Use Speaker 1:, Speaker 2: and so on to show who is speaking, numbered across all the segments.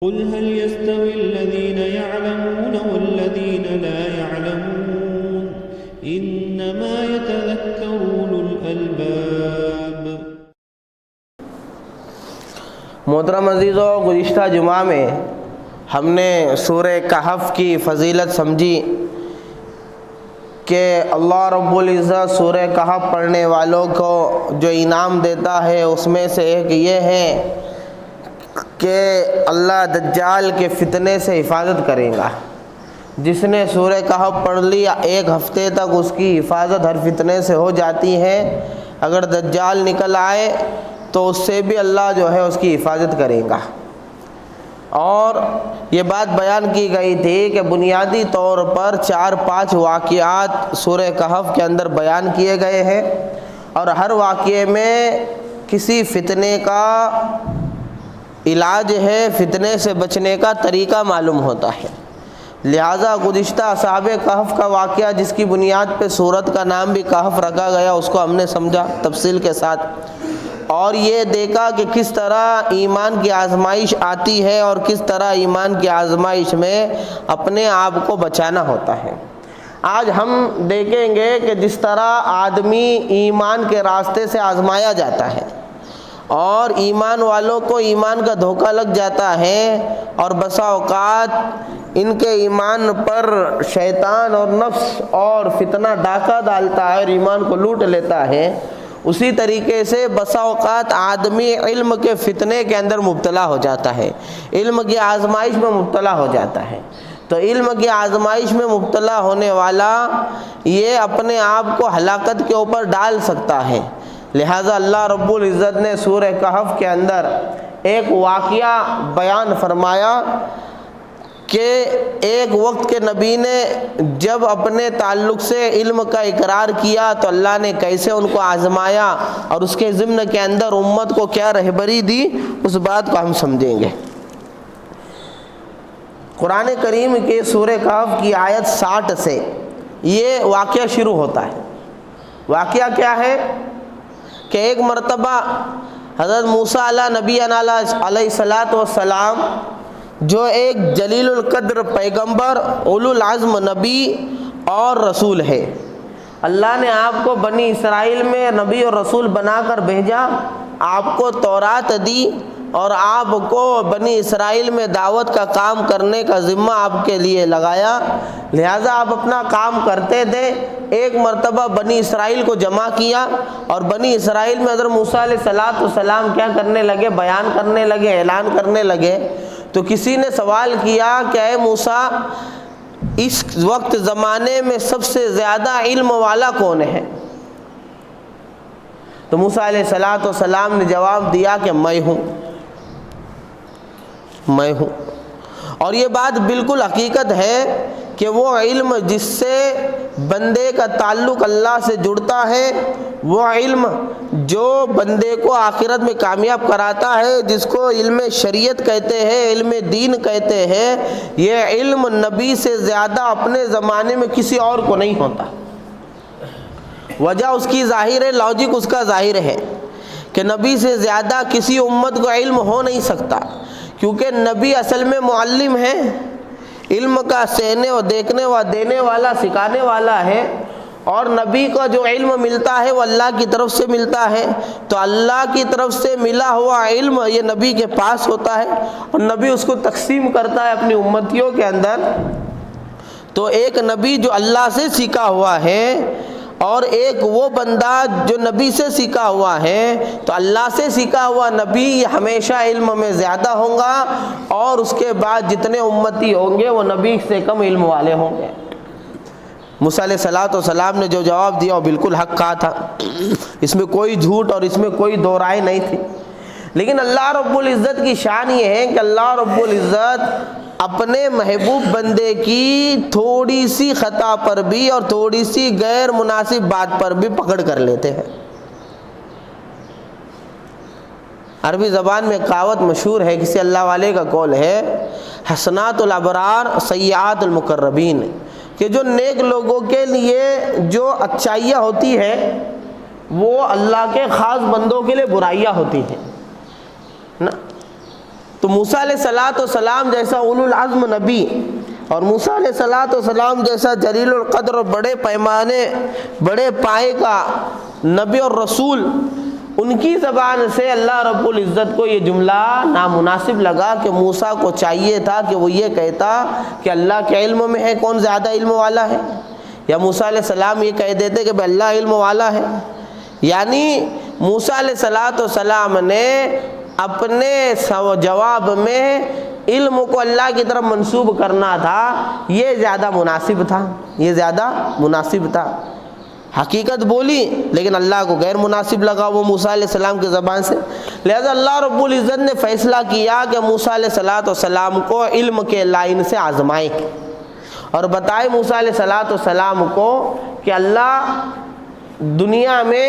Speaker 1: قل هل يستوي الذين يعلمون والذين لا يعلمون انما يتذكر اولو الالباب۔
Speaker 2: محترم عزیزو، گزشتہ جمعہ میں ہم نے سورہ کہف کی فضیلت سمجھی کہ اللہ رب العزت سورہ کہف پڑھنے والوں کو جو انعام دیتا ہے اس میں سے ایک یہ ہے کہ اللہ دجال کے فتنے سے حفاظت کرے گا۔ جس نے سورہ کہف پڑھ لیا ایک ہفتے تک اس کی حفاظت ہر فتنے سے ہو جاتی ہے۔ اگر دجال نکل آئے تو اس سے بھی اللہ جو ہے اس کی حفاظت کرے گا۔ اور یہ بات بیان کی گئی تھی کہ بنیادی طور پر 4-5 واقعات سورہ کہف کے اندر بیان کیے گئے ہیں، اور ہر واقعے میں کسی فتنے کا علاج ہے، فتنے سے بچنے کا طریقہ معلوم ہوتا ہے۔ لہٰذا گزشتہ اصحاب کہف کا واقعہ جس کی بنیاد پہ سورت کا نام بھی کہف رکھا گیا، اس کو ہم نے سمجھا تفصیل کے ساتھ، اور یہ دیکھا کہ کس طرح ایمان کی آزمائش آتی ہے اور کس طرح ایمان کی آزمائش میں اپنے آپ کو بچانا ہوتا ہے۔ آج ہم دیکھیں گے کہ جس طرح آدمی ایمان کے راستے سے آزمایا جاتا ہے اور ایمان والوں کو ایمان کا دھوکہ لگ جاتا ہے، اور بسا اوقات ان کے ایمان پر شیطان اور نفس اور فتنہ ڈاکہ ڈالتا ہے اور ایمان کو لوٹ لیتا ہے، اسی طریقے سے بسا اوقات آدمی علم کے فتنے کے اندر مبتلا ہو جاتا ہے، علم کی آزمائش میں مبتلا ہو جاتا ہے۔ تو علم کی آزمائش میں مبتلا ہونے والا یہ اپنے آپ کو ہلاکت کے اوپر ڈال سکتا ہے۔ لہٰذا اللہ رب العزت نے سورہ کہف کے اندر ایک واقعہ بیان فرمایا کہ ایک وقت کے نبی نے جب اپنے تعلق سے علم کا اقرار کیا تو اللہ نے کیسے ان کو آزمایا اور اس کے ضمن کے اندر امت کو کیا رہبری دی، اس بات کو ہم سمجھیں گے۔ قرآن کریم کے سورہ کہف کی آیت 60 سے یہ واقعہ شروع ہوتا ہے۔ واقعہ کیا ہے کہ ایک مرتبہ حضرت موسیٰ علیہ نبی علیہ السلام جو ایک جلیل القدر پیغمبر اولو العزم نبی اور رسول ہے، اللہ نے آپ کو بنی اسرائیل میں نبی اور رسول بنا کر بھیجا، آپ کو تورات دی اور آپ کو بنی اسرائیل میں دعوت کا کام کرنے کا ذمہ آپ کے لیے لگایا، لہٰذا آپ اپنا کام کرتے تھے۔ ایک مرتبہ بنی اسرائیل کو جمع کیا اور بنی اسرائیل میں حضرت موسیٰ علیہ السلام کیا کرنے لگے، بیان کرنے لگے، اعلان کرنے لگے۔ تو کسی نے سوال کیا کہ اے موسیٰ، اس وقت زمانے میں سب سے زیادہ علم والا کون ہے؟ تو موسیٰ علیہ السلام نے جواب دیا کہ میں ہوں۔ اور یہ بات بالکل حقیقت ہے کہ وہ علم جس سے بندے کا تعلق اللہ سے جڑتا ہے، وہ علم جو بندے کو آخرت میں کامیاب کراتا ہے، جس کو علم شریعت کہتے ہیں، علم دین کہتے ہیں، یہ علم نبی سے زیادہ اپنے زمانے میں کسی اور کو نہیں ہوتا۔ وجہ اس کی ظاہر ہے، لاجک اس کا ظاہر ہے کہ نبی سے زیادہ کسی امت کو علم ہو نہیں سکتا، کیونکہ نبی اصل میں معلم ہے، علم کا سہنے و دیکھنے و دینے والا، سکھانے والا ہے، اور نبی کو جو علم ملتا ہے وہ اللہ کی طرف سے ملتا ہے۔ تو اللہ کی طرف سے ملا ہوا علم یہ نبی کے پاس ہوتا ہے اور نبی اس کو تقسیم کرتا ہے اپنی امتیوں کے اندر۔ تو ایک نبی جو اللہ سے سیکھا ہوا ہے اور ایک وہ بندہ جو نبی سے سیکھا ہوا ہے، تو اللہ سے سیکھا ہوا نبی ہمیشہ علم میں زیادہ ہوں گا، اور اس کے بعد جتنے امتی ہوں گے وہ نبی سے کم علم والے ہوں گے۔ موسیٰ علیہ السلام نے جو جواب دیا وہ بالکل حق کہا تھا، اس میں کوئی جھوٹ اور اس میں کوئی دو رائے نہیں تھی۔ لیکن اللہ رب العزت کی شان یہ ہے کہ اللہ رب العزت اپنے محبوب بندے کی تھوڑی سی خطا پر بھی اور تھوڑی سی غیر مناسب بات پر بھی پکڑ کر لیتے ہیں۔ عربی زبان میں کہاوت مشہور ہے، کسی اللہ والے کا قول ہے، حسنات الابرار سیئات المقربین، کہ جو نیک لوگوں کے لیے جو اچھائیاں ہوتی ہیں وہ اللہ کے خاص بندوں کے لیے برائیاں ہوتی ہیں نا۔ تو موسیٰ علیہ السلام جیسا اولو العزم نبی اور موسیٰ علیہ السلام جیسا جلیل القدر اور بڑے پیمانے بڑے پائے کا نبی اور رسول، ان کی زبان سے اللہ رب العزت کو یہ جملہ نامناسب لگا کہ موسیٰ کو چاہیے تھا کہ وہ یہ کہتا کہ اللہ کے علم میں ہے کون زیادہ علم والا ہے، یا موسیٰ علیہ السلام یہ کہہ دیتے کہ بھئی اللہ علم والا ہے۔ یعنی موسیٰ علیہ السلام نے اپنے جواب میں علم کو اللہ کی طرف منسوب کرنا تھا، یہ زیادہ مناسب تھا، یہ زیادہ مناسب تھا۔ حقیقت بولی لیکن اللہ کو غیر مناسب لگا وہ موسیٰ علیہ السلام کی زبان سے، لہذا اللہ رب العزت نے فیصلہ کیا کہ موسیٰ علیہ السلام کو علم کے لائن سے آزمائیں اور بتائے موسیٰ علیہ السلام کو کہ اللہ دنیا میں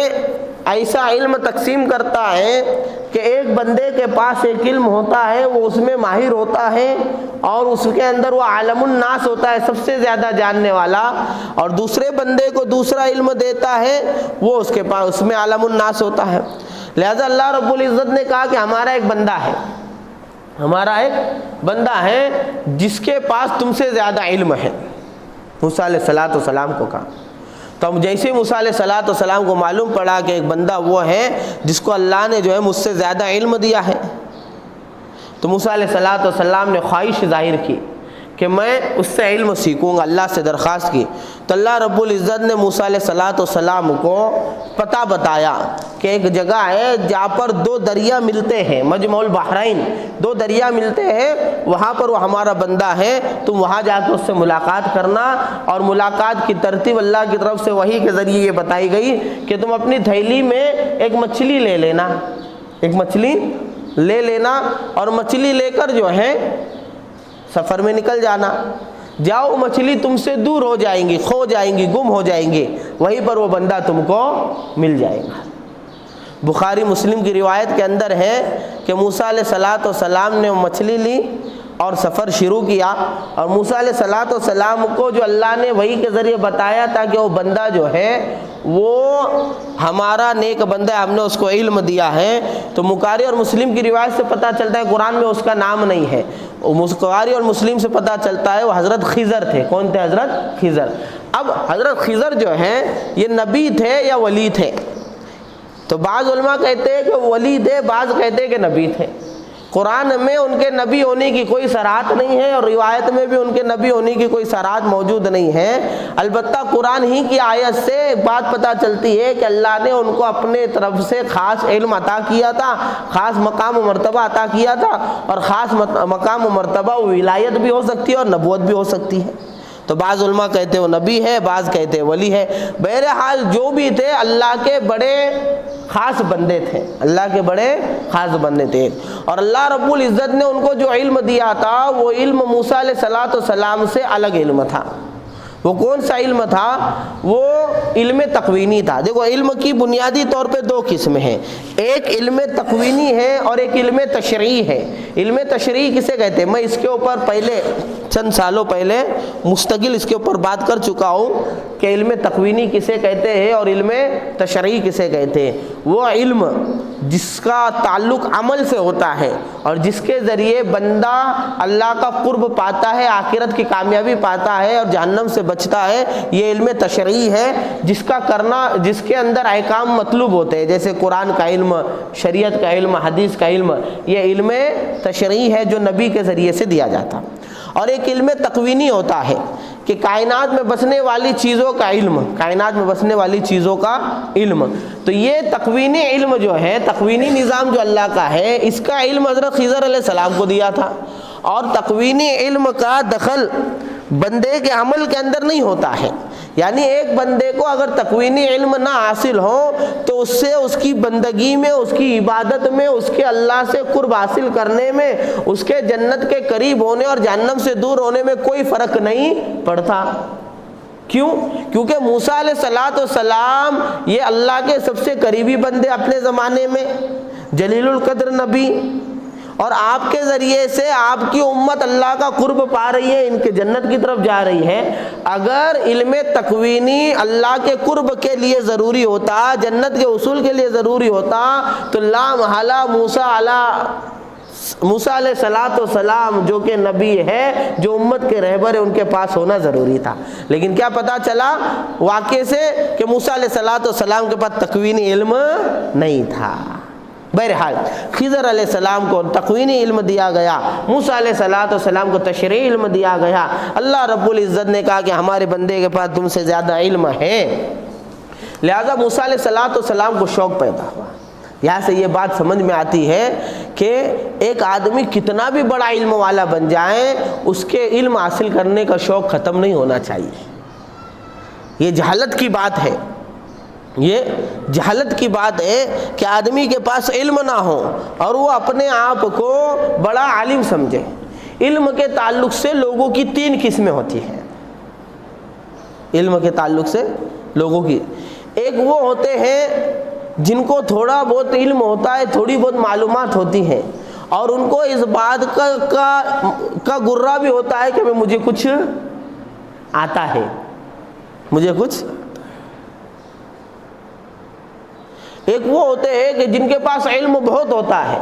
Speaker 2: ایسا علم تقسیم کرتا ہے کہ ایک بندے کے پاس ایک علم ہوتا ہے، وہ اس میں ماہر ہوتا ہے اور اس کے اندر وہ عالم الناس ہوتا ہے، سب سے زیادہ جاننے والا، اور دوسرے بندے کو دوسرا علم دیتا ہے، وہ اس کے پاس اس میں عالم الناس ہوتا ہے۔ لہذا اللہ رب العزت نے کہا کہ ہمارا ایک بندہ ہے جس کے پاس تم سے زیادہ علم ہے، موسیٰ علیہ السلام کو کہا۔ تو ہم جیسے موسیٰ علیہ السلام کو معلوم پڑا کہ ایک بندہ وہ ہے جس کو اللہ نے جو ہے مجھ سے زیادہ علم دیا ہے، تو موسیٰ علیہ السلام نے خواہش ظاہر کی کہ میں اس سے علم سیکھوں گا، اللہ سے درخواست کی۔ تو اللہ رب العزت نے موسیٰ علیہ السلام کو پتہ بتایا کہ ایک جگہ ہے جہاں پر دو دریا ملتے ہیں، مجمع البحرین، دو دریا ملتے ہیں، وہاں پر وہ ہمارا بندہ ہے، تم وہاں جا کے اس سے ملاقات کرنا۔ اور ملاقات کی ترتیب اللہ کی طرف سے وحی کے ذریعے یہ بتائی گئی کہ تم اپنی تھیلی میں ایک مچھلی لے لینا اور مچھلی لے کر جو ہے سفر میں نکل جانا۔ جاؤ مچھلی تم سے دور ہو جائیں گی، کھو جائیں گی، گم ہو جائیں گی، وہیں پر وہ بندہ تم کو مل جائے گا۔ بخاری مسلم کی روایت کے اندر ہے کہ موسیٰ علیہ السلام نے مچھلی لی اور سفر شروع کیا، اور موسیٰ علیہ السلام کو جو اللہ نے وحی کے ذریعے بتایا تھا کہ وہ بندہ جو ہے وہ ہمارا نیک بندہ ہے، ہم نے اس کو علم دیا ہے، تو بخاری اور مسلم کی روایت سے پتہ چلتا ہے قرآن میں اس کا نام نہیں ہے، بخاری اور مسلم سے پتہ چلتا ہے وہ حضرت خضر تھے۔ کون تھے؟ حضرت خضر۔ اب حضرت خضر جو ہیں یہ نبی تھے یا ولی تھے؟ تو بعض علماء کہتے ہیں کہ ولی تھے، بعض کہتے ہیں کہ نبی تھے۔ قرآن میں ان کے نبی ہونے کی کوئی صراحت نہیں ہے اور روایت میں بھی ان کے نبی ہونے کی کوئی صراحت موجود نہیں ہے، البتہ قرآن ہی کی آیت سے بات پتہ چلتی ہے کہ اللہ نے ان کو اپنے طرف سے خاص علم عطا کیا تھا، خاص مقام و مرتبہ عطا کیا تھا، اور خاص مقام و مرتبہ ولایت بھی ہو سکتی ہے اور نبوت بھی ہو سکتی ہے۔ تو بعض علماء کہتے ہیں وہ نبی ہے، بعض کہتے ہیں ولی ہے، بہرحال جو بھی تھے اللہ کے بڑے خاص بندے تھے، اللہ کے بڑے خاص بندے تھے۔ اور اللہ رب العزت نے ان کو جو علم دیا تھا وہ علم موسیٰ علیہ السلام سے الگ علم تھا۔ وہ کون سا علم تھا؟ وہ علم تکوینی تھا۔ دیکھو علم کی بنیادی طور پہ دو قسمیں ہیں، ایک علم تکوینی ہے اور ایک علم تشریعی ہے۔ علم تشریعی کسے کہتے ہیں؟ میں اس کے اوپر پہلے چند سالوں پہلے مستقل اس کے اوپر بات کر چکا ہوں کہ علم تکوینی کسے کہتے ہیں اور علم تشریعی کسے کہتے ہیں۔ وہ علم جس کا تعلق عمل سے ہوتا ہے اور جس کے ذریعے بندہ اللہ کا قرب پاتا ہے، آخرت کی کامیابی پاتا ہے اور جہنم سے بچتا ہے، یہ علم تشریعی ہے، جس کا کرنا جس کے اندر احکام مطلوب ہوتے ہیں، جیسے قرآن کا علم، شریعت کا علم، حدیث کا علم، یہ علم تشریعی ہے جو نبی کے ذریعے سے دیا جاتا۔ اور ایک علم تکوینی ہوتا ہے کہ کائنات میں بسنے والی چیزوں کا علم، کائنات میں بسنے والی چیزوں کا علم۔ تو یہ تکوینی علم جو ہے، تکوینی نظام جو اللہ کا ہے، اس کا علم حضرت خضر علیہ السلام کو دیا تھا، اور تکوینی علم کا دخل بندے کے عمل کے اندر نہیں ہوتا ہے۔ یعنی ایک بندے کو اگر تکوینی علم نہ حاصل ہو تو اس سے اس کی بندگی میں، اس کی عبادت میں، اس کے اللہ سے قرب حاصل کرنے میں، اس کے جنت کے قریب ہونے اور جہنم سے دور ہونے میں کوئی فرق نہیں پڑتا۔ کیوں؟ کیونکہ موسیٰ علیہ السلام یہ اللہ کے سب سے قریبی بندے اپنے زمانے میں، جلیل القدر نبی، اور آپ کے ذریعے سے آپ کی امت اللہ کا قرب پا رہی ہے، ان کے جنت کی طرف جا رہی ہے۔ اگر علم تکوینی اللہ کے قرب کے لیے ضروری ہوتا، جنت کے حصول کے لیے ضروری ہوتا، تو لا محالہ موسیٰ علیہ موسیٰ علیہ السلام جو کہ نبی ہے، جو امت کے رہبر ہے، ان کے پاس ہونا ضروری تھا. لیکن کیا پتہ چلا واقعے سے کہ موسیٰ علیہ السلام کے پاس تکوینی علم نہیں تھا. بہرحال خضر علیہ السلام کو تکوینی علم دیا گیا، موسیٰ علیہ السلام کو تشریعی علم دیا گیا. اللہ رب العزت نے کہا کہ ہمارے بندے کے پاس تم سے زیادہ علم ہے، لہذا موسیٰ علیہ السلام کو شوق پیدا ہوا. یہاں سے یہ بات سمجھ میں آتی ہے کہ ایک آدمی کتنا بھی بڑا علم والا بن جائے، اس کے علم حاصل کرنے کا شوق ختم نہیں ہونا چاہیے. یہ جہالت کی بات ہے، یہ جہالت کی بات ہے کہ آدمی کے پاس علم نہ ہو اور وہ اپنے آپ کو بڑا عالم سمجھے. علم کے تعلق سے لوگوں کی 3 قسمیں ہوتی ہیں. علم کے تعلق سے لوگوں کی، ایک وہ ہوتے ہیں جن کو تھوڑا بہت علم ہوتا ہے، تھوڑی بہت معلومات ہوتی ہیں، اور ان کو اس بات کا گرہ بھی ہوتا ہے کہ مجھے کچھ آتا ہے، مجھے کچھ. ایک وہ ہوتے ہیں کہ جن کے پاس علم بہت ہوتا ہے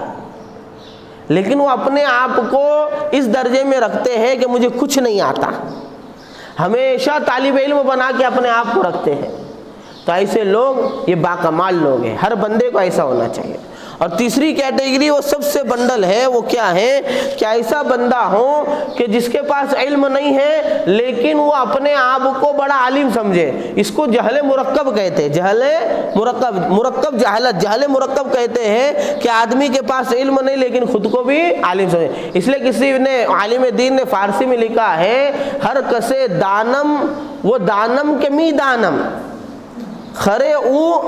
Speaker 2: لیکن وہ اپنے آپ کو اس درجے میں رکھتے ہیں کہ مجھے کچھ نہیں آتا، ہمیشہ طالب علم بنا کے اپنے آپ کو رکھتے ہیں. تو ایسے لوگ یہ باکمال لوگ ہیں، ہر بندے کو ایسا ہونا چاہیے. اور تیسری کیٹیگری وہ سب سے بنڈل ہے، وہ کیا ہے کہ ایسا بندہ ہو کہ جس کے پاس علم نہیں ہے لیکن وہ اپنے آپ کو بڑا عالم سمجھے. اس کو جہل مرکب کہتے ہیں، جہل مرکب جہالت، جہل مرکب کہتے ہیں کہ آدمی کے پاس علم نہیں لیکن خود کو بھی عالم سمجھے. اس لیے کسی نے عالم دین نے فارسی میں لکھا ہے، ہر کسے دانم وہ دانم کے می دانم خرے او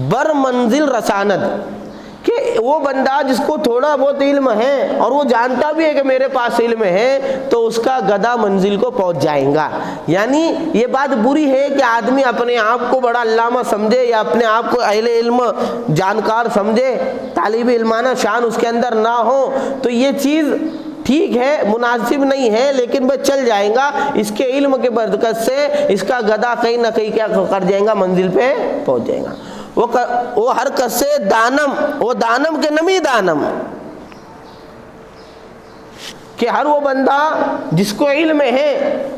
Speaker 2: بر منزل رساند، کہ وہ بندہ جس کو تھوڑا بہت علم ہے اور وہ جانتا بھی ہے کہ میرے پاس علم ہے تو اس کا گدھا منزل کو پہنچ جائے گا. یعنی یہ بات بری ہے کہ آدمی اپنے آپ کو بڑا علامہ سمجھے یا اپنے آپ کو اہل علم جانکار سمجھے، طالب علمانہ شان اس کے اندر نہ ہو، تو یہ چیز ٹھیک ہے، مناسب نہیں ہے، لیکن وہ چل جائے گا. اس کے علم کے برکت سے اس کا گدھا کہیں نہ کہیں کیا کر جائے گا، منزل پہ پہنچ جائے گا. وہ ہر کسے دانم، وہ دانم کے نمی دانم، کہ ہر وہ بندہ جس کو علم ہے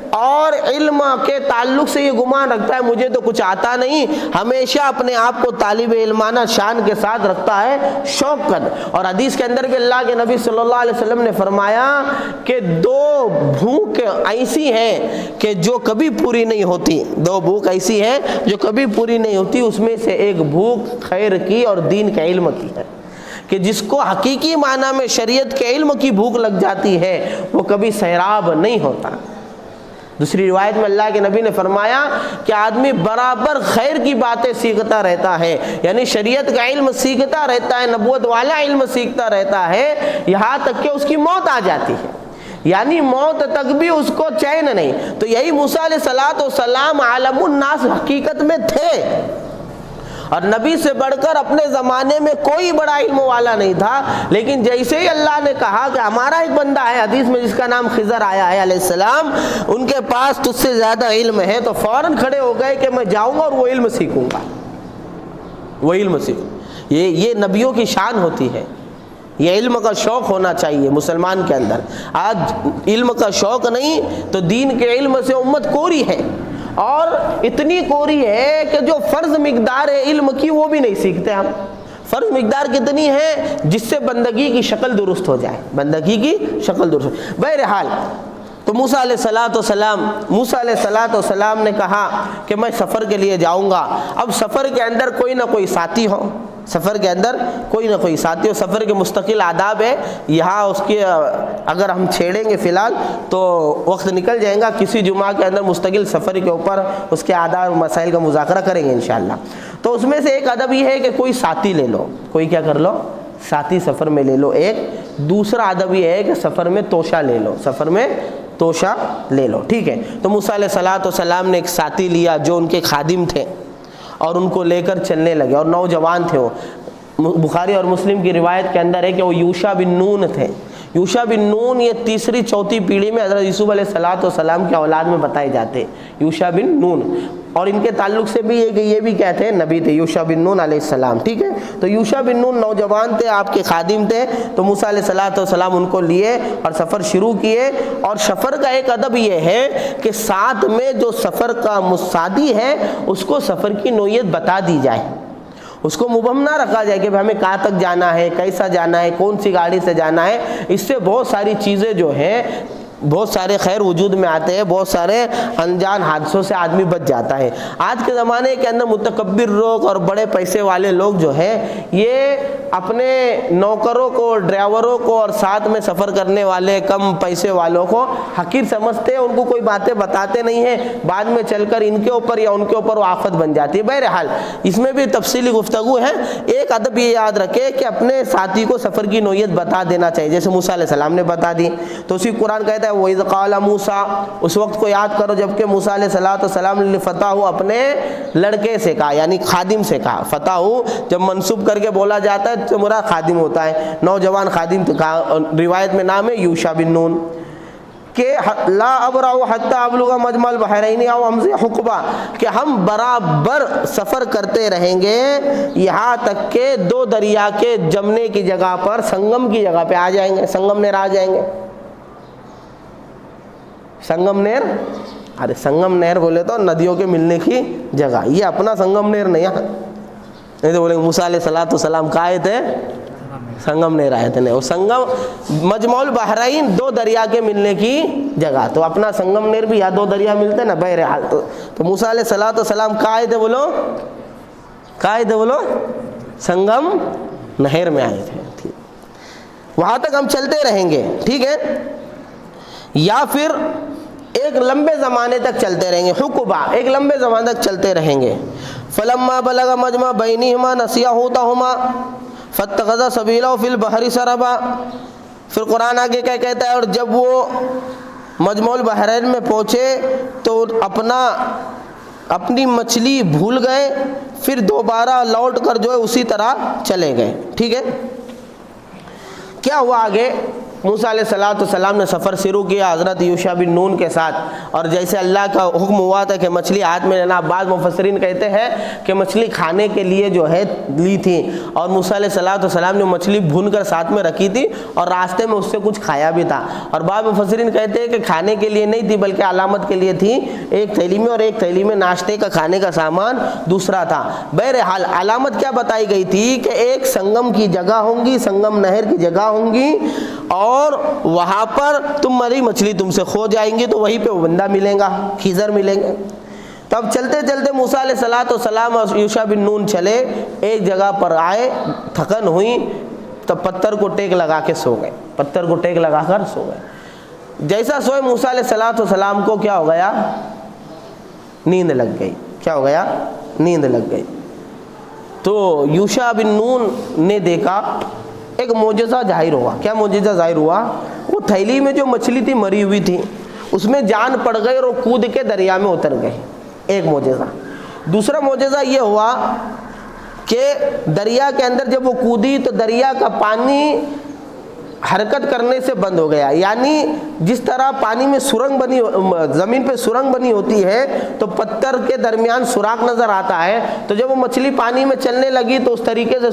Speaker 2: اور علم کے تعلق سے یہ گمان رکھتا ہے مجھے تو کچھ آتا نہیں، ہمیشہ اپنے آپ کو طالب علمانہ شان کے ساتھ رکھتا ہے، شوق. اور حدیث کے اندر بھی اللہ کے نبی صلی اللہ علیہ وسلم نے فرمایا کہ 2 بھوک ایسی ہیں کہ جو کبھی پوری نہیں ہوتی، 2 بھوک ایسی ہیں جو کبھی پوری نہیں ہوتی. اس میں سے ایک بھوک خیر کی اور دین کے علم کی ہے، کہ جس کو حقیقی معنی میں شریعت کے علم کی بھوک لگ جاتی ہے وہ کبھی سیراب نہیں ہوتا. دوسری روایت میں اللہ کے نبی نے فرمایا کہ آدمی برابر خیر کی باتیں سیکھتا رہتا ہے، یعنی شریعت کا علم سیکھتا رہتا ہے، نبوت والا علم سیکھتا رہتا ہے، یہاں تک کہ اس کی موت آ جاتی ہے، یعنی موت تک بھی اس کو چین نہیں. تو یہی موسیٰ علیہ السلام عالم الناس حقیقت میں تھے، اور نبی سے بڑھ کر اپنے زمانے میں کوئی بڑا علم والا نہیں تھا. لیکن جیسے ہی اللہ نے کہا کہ ہمارا ایک بندہ ہے حدیث میں جس کا نام خضر آیا ہے علیہ السلام، ان کے پاس تجھ سے زیادہ علم ہے، تو فوراً کھڑے ہو گئے کہ میں جاؤں گا اور وہ علم سیکھوں گا، وہ علم سیکھوں. یہ نبیوں کی شان ہوتی ہے. یہ علم کا شوق ہونا چاہیے مسلمان کے اندر. آج علم کا شوق نہیں تو دین کے علم سے امت کوری ہے، اور اتنی کوری ہے کہ جو فرض مقدار ہے علم کی وہ بھی نہیں سیکھتے ہم. فرض مقدار کتنی ہے جس سے بندگی کی شکل درست ہو جائے، بندگی کی شکل درست ہو. بہرحال تو موسیٰ علیہ السلام نے کہا کہ میں سفر کے لیے جاؤں گا. اب سفر کے اندر کوئی نہ کوئی ساتھی ہو، سفر کے اندر کوئی نہ کوئی ساتھی ہو. سفر کے مستقل آداب ہے، یہاں اس کے اگر ہم چھیڑیں گے فی الحال تو وقت نکل جائے گا. کسی جمعہ کے اندر مستقل سفر کے اوپر اس کے آداب مسائل کا مذاکرہ کریں گے انشاءاللہ. تو اس میں سے ایک ادب یہ ہے کہ کوئی ساتھی لے لو، کوئی کیا کر لو، ساتھی سفر میں لے لو. ایک دوسرا ادب یہ ہے کہ سفر میں توشہ لے لو، سفر میں توشہ لے لو. ٹھیک ہے. تو موسیٰ علیہ السلام نے ایک ساتھی لیا جو ان کے خادم تھے اور ان کو لے کر چلنے لگے، اور نوجوان تھے. وہ بخاری اور مسلم کی روایت کے اندر ہے کہ وہ یوشع بن نون تھے. یوشع بن نون یہ تیسری چوتھی پیڑھی میں حضرت یوسف علیہ السلام کے اولاد میں بتائے جاتے ہیں، یوشع بن نون، اور ان کے تعلق سے بھی یہ بھی کہتے ہیں نبی تھے یوشع بن نون علیہ السلام، ٹھیک ہے۔ تو یوشع بن نون نوجوان تھے، آپ کے خادم تھے، تو موسیٰ علیہ السلام ان کو لیے اور سفر شروع کیے۔ اور سفر کا ایک ادب یہ ہے کہ ساتھ میں جو سفر کا مساعدی ہے اس کو سفر کی نوعیت بتا دی جائے، اس کو مبہم نہ رکھا جائے کہ ہمیں کہاں تک جانا ہے، کیسا جانا ہے، کون سی گاڑی سے جانا ہے۔ اس سے بہت ساری چیزیں جو ہیں، بہت سارے خیر وجود میں آتے ہیں، بہت سارے انجان حادثوں سے آدمی بچ جاتا ہے۔ آج کے زمانے کے اندر متکبر لوگ اور بڑے پیسے والے لوگ جو ہیں، یہ اپنے نوکروں کو، ڈرائیوروں کو اور ساتھ میں سفر کرنے والے کم پیسے والوں کو حقیر سمجھتے ہیں، ان کو کوئی باتیں بتاتے نہیں ہیں، بعد میں چل کر ان کے اوپر یا ان کے اوپر وہ آفت بن جاتی ہے۔ بہرحال اس میں بھی تفصیلی گفتگو ہے۔ ایک ادب یہ یاد رکھے کہ اپنے ساتھی کو سفر کی نوعیت بتا دینا چاہیے، جیسے موسیٰ علیہ السلام نے بتا دی، تو اسی قرآن کہتا ہے وَإِذْ قَالَ مُوسَىٰ، اس وقت کو یاد کرو جب کہ موسیٰ علیہ السلام نے فتح اپنے لڑکے سے کہا، یعنی خادم سے کہا۔ فتح جب منصوب کر کے بولا جاتا ہے تو مراد خادم ہوتا ہے، نوجوان خادم تو روایت میں نام ہے یوشع بن نون، کہ لا ابرأ حتی ابلغ مجمع البحرین او امضی حقبہ، کہ ہم برابر سفر کرتے رہیں گے یہاں تک کہ دو دریا کے جمنے کی جگہ پر، سنگم کی جگہ پہ آ جائیں گے، سنگم نہر آ جائیں گے۔ سنگم نہر، ارے سنگم نہر بولے تو ندیوں کے ملنے کی جگہ، یہ اپنا سنگم نہر نہیں ہے، نہیں تو بولے موسیٰ علیہ السلام کہاں آئے تھے؟ سنگم نہر آئے تھے، نہیں، وہ سنگم مجمع البحرین دو دریا کے ملنے کی جگہ، تو اپنا سنگم نہر بھی یا دو دریا ملتے نا، بہرحال تو موسیٰ علیہ السلام کہاں آئے تھے بولو؟ کہاں آئے تھے بولو؟ سنگم نہر میں آئے تھے، ٹھیک، وہاں تک ہم چلتے رہیں گے، ٹھیک ہے، یا پھر ایک لمبے زمانے تک چلتے رہیں گے، حقبہ ایک لمبے زمانے تک چلتے رہیں گے۔ فلما بلغ مجمع بینہما نسیا حوتہما فاتخذ سبیلہ فی البحر سربا، پھر قرآن آگے کیا کہتا ہے، اور جب وہ مجمع البحرین میں پہنچے تو اپنی مچھلی بھول گئے، پھر دوبارہ لوٹ کر جو ہے اسی طرح چلے گئے، ٹھیک ہے۔ کیا ہوا آگے؟ موسیٰ علیہ السلام نے سفر شروع کیا حضرت یوشع بن نون کے ساتھ، اور جیسے اللہ کا حکم ہوا تھا کہ مچھلی ہاتھ میں لینا، بعض مفسرین کہتے ہیں کہ مچھلی کھانے کے لیے جو ہے لی تھی، اور موسیٰ علیہ السلام نے مچھلی بھون کر ساتھ میں رکھی تھی اور راستے میں اس سے کچھ کھایا بھی تھا، اور بعض مفسرین کہتے ہیں کہ کھانے کے لیے نہیں تھی بلکہ علامت کے لیے تھی، ایک تھیلی میں اور ایک تھیلی میں ناشتے کا کھانے کا سامان دوسرا تھا۔ بہرحال علامت کیا بتائی گئی تھی کہ ایک سنگم کی جگہ ہوں گی، سنگم نہر کی جگہ ہوں گی، اور وہاں پر تمہاری مچھلی تم سے کھو جائیں گی، تو وہیں پہ وہ بندہ ملیں گا، خضر ملیں گے۔ تب چلتے چلتے موسیٰ علیہ السلام اور یوشع بن نون چلے، ایک جگہ پر آئے، تھکن ہوئی، تب پتھر کو ٹیک لگا کے سو گئے، پتھر کو ٹیک لگا کر سو گئے۔ جیسا سوئے موسیٰ علیہ السلام کو کیا ہو گیا؟ نیند لگ گئی۔ کیا ہو گیا؟ نیند لگ گئی۔ تو یوشع بن نون نے دیکھا ایک معجزہ ظاہر ہوا۔ کیا معجزہ ظاہر ہوا؟ وہ تھیلی میں جو مچھلی تھی مری ہوئی تھی، اس میں جان پڑ گئی اور وہ کود کے دریا میں اتر گئے، ایک معجزہ۔ دوسرا معجزہ یہ ہوا کہ دریا کے اندر جب وہ کودی تو دریا کا پانی حرکت کرنے سے بند ہو گیا، یعنی جس طرح پانی میں سرنگ بنی، زمین پہ سرنگ بنی ہوتی ہے تو پتھر کے درمیان سوراخ نظر آتا ہے، تو جب وہ مچھلی پانی میں چلنے لگی تو اس طریقے سے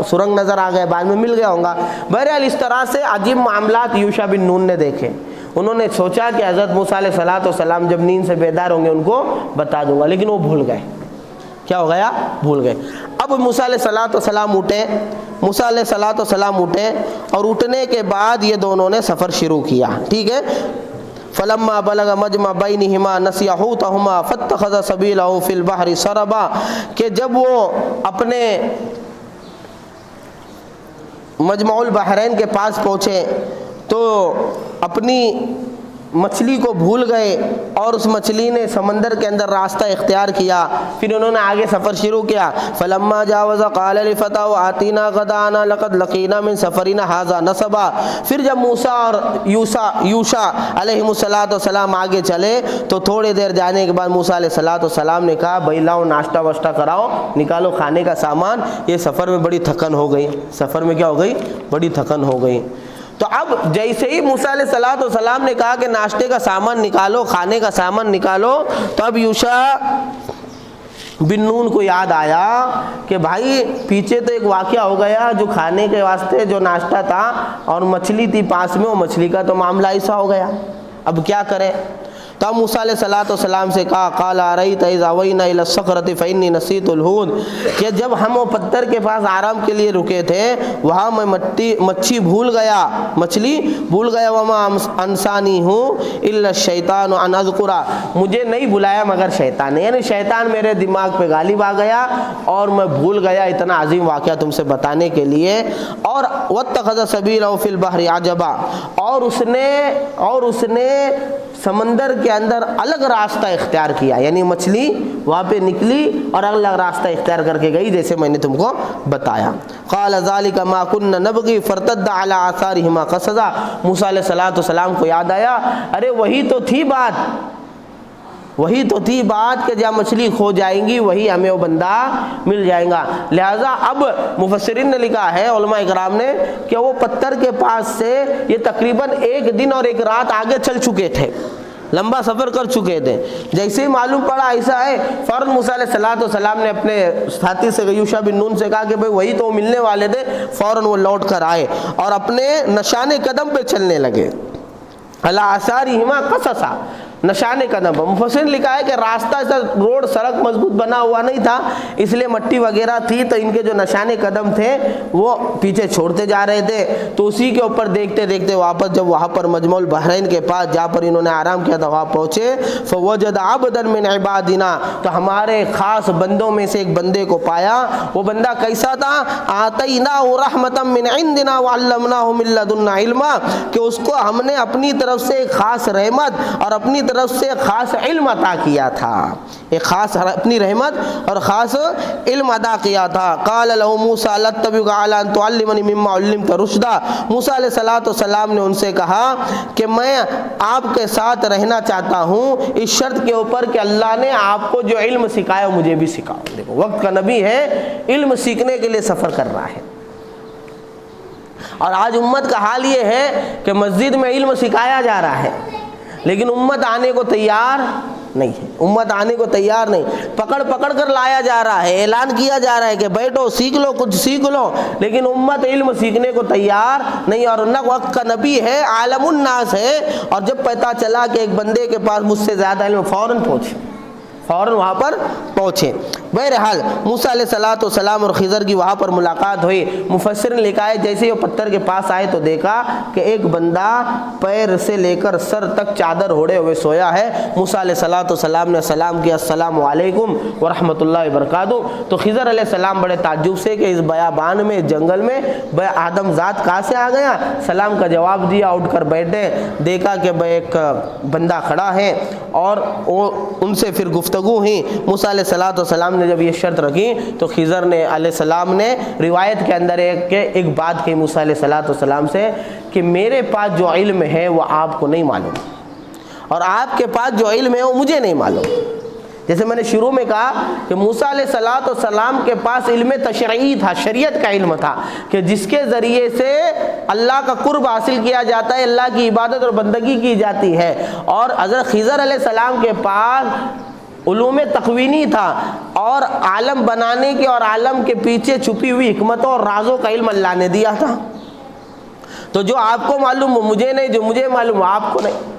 Speaker 2: سرنگ نظر آ گئے، بعد میں مل گیا ہوگا۔ بہرحال اس طرح سے عجیب معاملات یوشع بن نون نے دیکھے۔ انہوں نے سوچا کہ حضرت موسیٰ علیہ السلام جب نیند سے بیدار ہوں گے ان کو بتا دوں گا، لیکن وہ بھول گئے۔ کیا ہو گیا؟ بھول گئے۔ اب موسیٰ علیہ السلام اٹھے، موسیٰ علیہ السلام اٹھے، اور اٹھنے کے بعد یہ دونوں نے سفر شروع کیا، ٹھیک ہے۔ فلما بلغ مجمع بینہما نسیا حوتہما فاتخذ سبیلہ فی البحر سربا، کہ جب وہ اپنے مجمع البحرین کے پاس پہنچے تو اپنی مچھلی کو بھول گئے، اور اس مچھلی نے سمندر کے اندر راستہ اختیار کیا۔ پھر انہوں نے آگے سفر شروع کیا۔ فلما جاوز قال لفتاه آتینا غدانا لقد لقینا من سفرنا هذا نصبا، پھر جب موسیٰ اور یوشع علیہ السلام آگے چلے تو تھوڑی دیر جانے کے بعد موسیٰ علیہ السلام نے کہا بھائی لاؤ ناشتہ واشتہ کراؤ، نکالو کھانے کا سامان، یہ سفر میں بڑی تھکن ہو گئی، سفر میں کیا ہو گئی؟ بڑی تھکن ہو گئی۔ تو اب جیسے ہی موسیٰ علیہ السلام نے کہا کہ ناشتے کا سامان نکالو، کھانے کا سامان نکالو، تو اب یوشع بن نون کو یاد آیا کہ بھائی پیچھے تو ایک واقعہ ہو گیا، جو کھانے کے واسطے جو ناشتہ تھا اور مچھلی تھی پاس میں، وہ مچھلی کا تو معاملہ ایسا ہو گیا، اب کیا کریں؟ تو اب موسیٰ علیہ السلام سے کہا قال ارأیت اذ اوینا الی الصخرۃ فانی نسیت الحوت، کہ جب ہم وہ پتھر کے پاس آرام کے لیے رکے تھے وہاں میں مچھلی بھول گیا، وما انسانی ہوں الا الشیطان ان اذکر، مجھے نہیں بلایا مگر شیطان نے، یعنی شیطان میرے دماغ پہ غالب آ گیا اور میں بھول گیا اتنا عظیم واقعہ تم سے بتانے کے لیے۔ اور واتخذ سبیلہ فی البحر عجبا، اور اس نے سمندر کے اندر الگ راستہ اختیار کیا، یعنی مچھلی وہاں پہ نکلی اور الگ راستہ اختیار کر کے گئی جیسے میں نے تم کو بتایا۔ قال ذلک ما كنا نبغي فارتد على آثارهما قصصا، موسیٰ علیہ السلام کو یاد آیا ارے وہی تو تھی بات کہ جہاں مچھلی کھو جائیں گی وہی ہمیں وہ بندہ مل جائے گا۔ لہٰذا اب مفسرین نے لکھا ہے، علماء اکرام نے، کہ وہ پتھر کے پاس سے یہ تقریباً 1 دن اور 1 رات آگے چل چکے تھے، لمبا سفر کر چکے تھے۔ جیسے ہی معلوم پڑا ایسا ہے، فوراً موسیٰ علیہ السلام نے اپنے ساتھی سے یوشع بن نون سے کہا کہ بھئی وہی تو ملنے والے تھے، فوراً وہ لوٹ کر آئے اور اپنے نشان قدم پہ چلنے لگے۔ علی آثارہما قصصا، نشان قدم پر مفسرین نے لکھا ہے کہ راستہ ایسا روڈ سڑک مضبوط بنا ہوا نہیں تھا، اس لیے مٹی وغیرہ تھی، تو ان کے جو نشان قدم تھے وہ پیچھے چھوڑتے جا رہے تھے، تو اسی کے اوپر دیکھتے دیکھتے واپس جب وہاں پر مجمع البحرین کے پاس جہاں پر انہوں نے آرام کیا تھا وہاں پہنچے، فوجد عبدا من عبادنا، تو ہمارے خاص بندوں میں سے ایک بندے کو پایا۔ وہ بندہ کیسا تھا؟ آتیناہ رحمتا من عندنا وعلمناہ من لدنا علما، کہ اس کو ہم نے اپنی طرف سے ایک خاص رحمت اور اپنی طرف سے خاص علم عطا کیا تھا، ایک خاص اپنی رحمت اور خاص علم عطا کیا تھا۔ قال له موسیٰ لاتبعک علی ان تعلمنی مما علمت رشدا، موسیٰ علیہ السلام نے ان سے کہا کہ میں آپ کے ساتھ رہنا چاہتا ہوں اس شرط کے اوپر کہ اللہ نے آپ کو جو علم سکھایا مجھے بھی سکھاؤ۔ دیکھو وقت کا نبی ہے، علم سیکھنے کے لیے سفر کر رہا ہے، اور آج امت کا حال یہ ہے کہ مسجد میں علم سکھایا جا رہا ہے لیکن امت آنے کو تیار نہیں، پکڑ کر لایا جا رہا ہے، اعلان کیا جا رہا ہے کہ بیٹھو سیکھ لو، کچھ سیکھ لو، لیکن امت علم سیکھنے کو تیار نہیں۔ اور نہ وقت کا نبی ہے، عالم الناس ہے، اور جب پتہ چلا کہ ایک بندے کے پاس مجھ سے زیادہ علم، فوراً وہاں پر پہنچے۔ بہرحال موسیٰ علیہ السلام اور خضر کی وہاں پر ملاقات ہوئی۔ مفسر نے لکھا ہے جیسے وہ پتھر کے پاس آئے تو دیکھا کہ ایک بندہ پیر سے لے کر سر تک چادر اوڑھے ہوئے سویا ہے۔ موسیٰ علیہ السلام نے سلام کیا، السلام علیکم ورحمۃ اللہ وبرکاتہ۔ تو خضر علیہ السلام بڑے تعجب سے کہ اس بیابان میں، جنگل میں آدم ذات کہاں سے آ گیا، سلام کا جواب دیا، اٹھ کر بیٹھے، دیکھا کہ ایک بندہ کھڑا ہے اور ان سے پھر گفتگو ہوئی۔ موسیٰ علیہ السلام نے جب یہ شرط رکھی تو خضر نے علیہ السلام نے روایت کے اندر ایک بات کہی موسیٰ علیہ السلام سے کہ میرے پاس جو علم ہے وہ آپ کو نہیں معلوم، اور آپ کے پاس جو علم ہے وہ مجھے نہیں معلوم۔ جیسے میں نے شروع میں کہا کہ موسیٰ علیہ السلام کے پاس علم تشریعی تھا، شریعت کا علم تھا کہ جس کے ذریعے سے اللہ کا قرب حاصل کیا جاتا ہے، اللہ کی عبادت اور بندگی کی جاتی ہے، اور حضرت خضر علیہ السلام کے پاس علوم تقوینی تھا، اور عالم بنانے کے اور عالم کے پیچھے چھپی ہوئی حکمتوں اور رازوں کا علم اللہ نے دیا تھا۔ تو جو آپ کو معلوم مجھے نہیں، جو مجھے معلوم آپ کو نہیں۔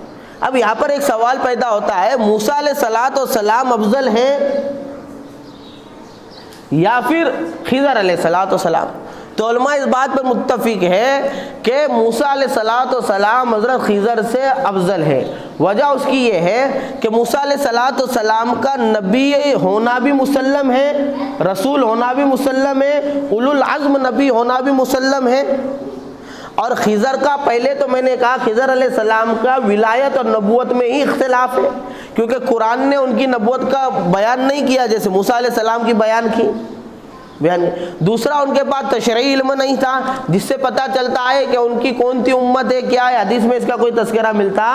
Speaker 2: اب یہاں پر ایک سوال پیدا ہوتا ہے، موسیٰ علیہ السلام افضل ہیں یا پھر خضر علیہ السلام؟ تو علماء اس بات پر متفق ہے کہ موسیٰ علیہ السلام حضرت خضر سے افضل ہے۔ وجہ اس کی یہ ہے کہ موسیٰ علیہ السلام کا نبی ہونا بھی مسلم ہے، رسول ہونا بھی مسلم ہے، اولو العزم نبی ہونا بھی مسلم ہے، اور خضر کا پہلے تو میں نے کہا خضر علیہ السلام کا ولایت اور نبوت میں ہی اختلاف ہے، کیونکہ قرآن نے ان کی نبوت کا بیان نہیں کیا جیسے موسیٰ علیہ السلام کی بیان کی۔ بیان. دوسرا ان کے پاس تشریعی علم نہیں تھا جس سے پتہ چلتا ہے کہ ان کی کون سی امت ہے کیا ہے, حدیث میں اس کا کوئی تذکرہ ملتا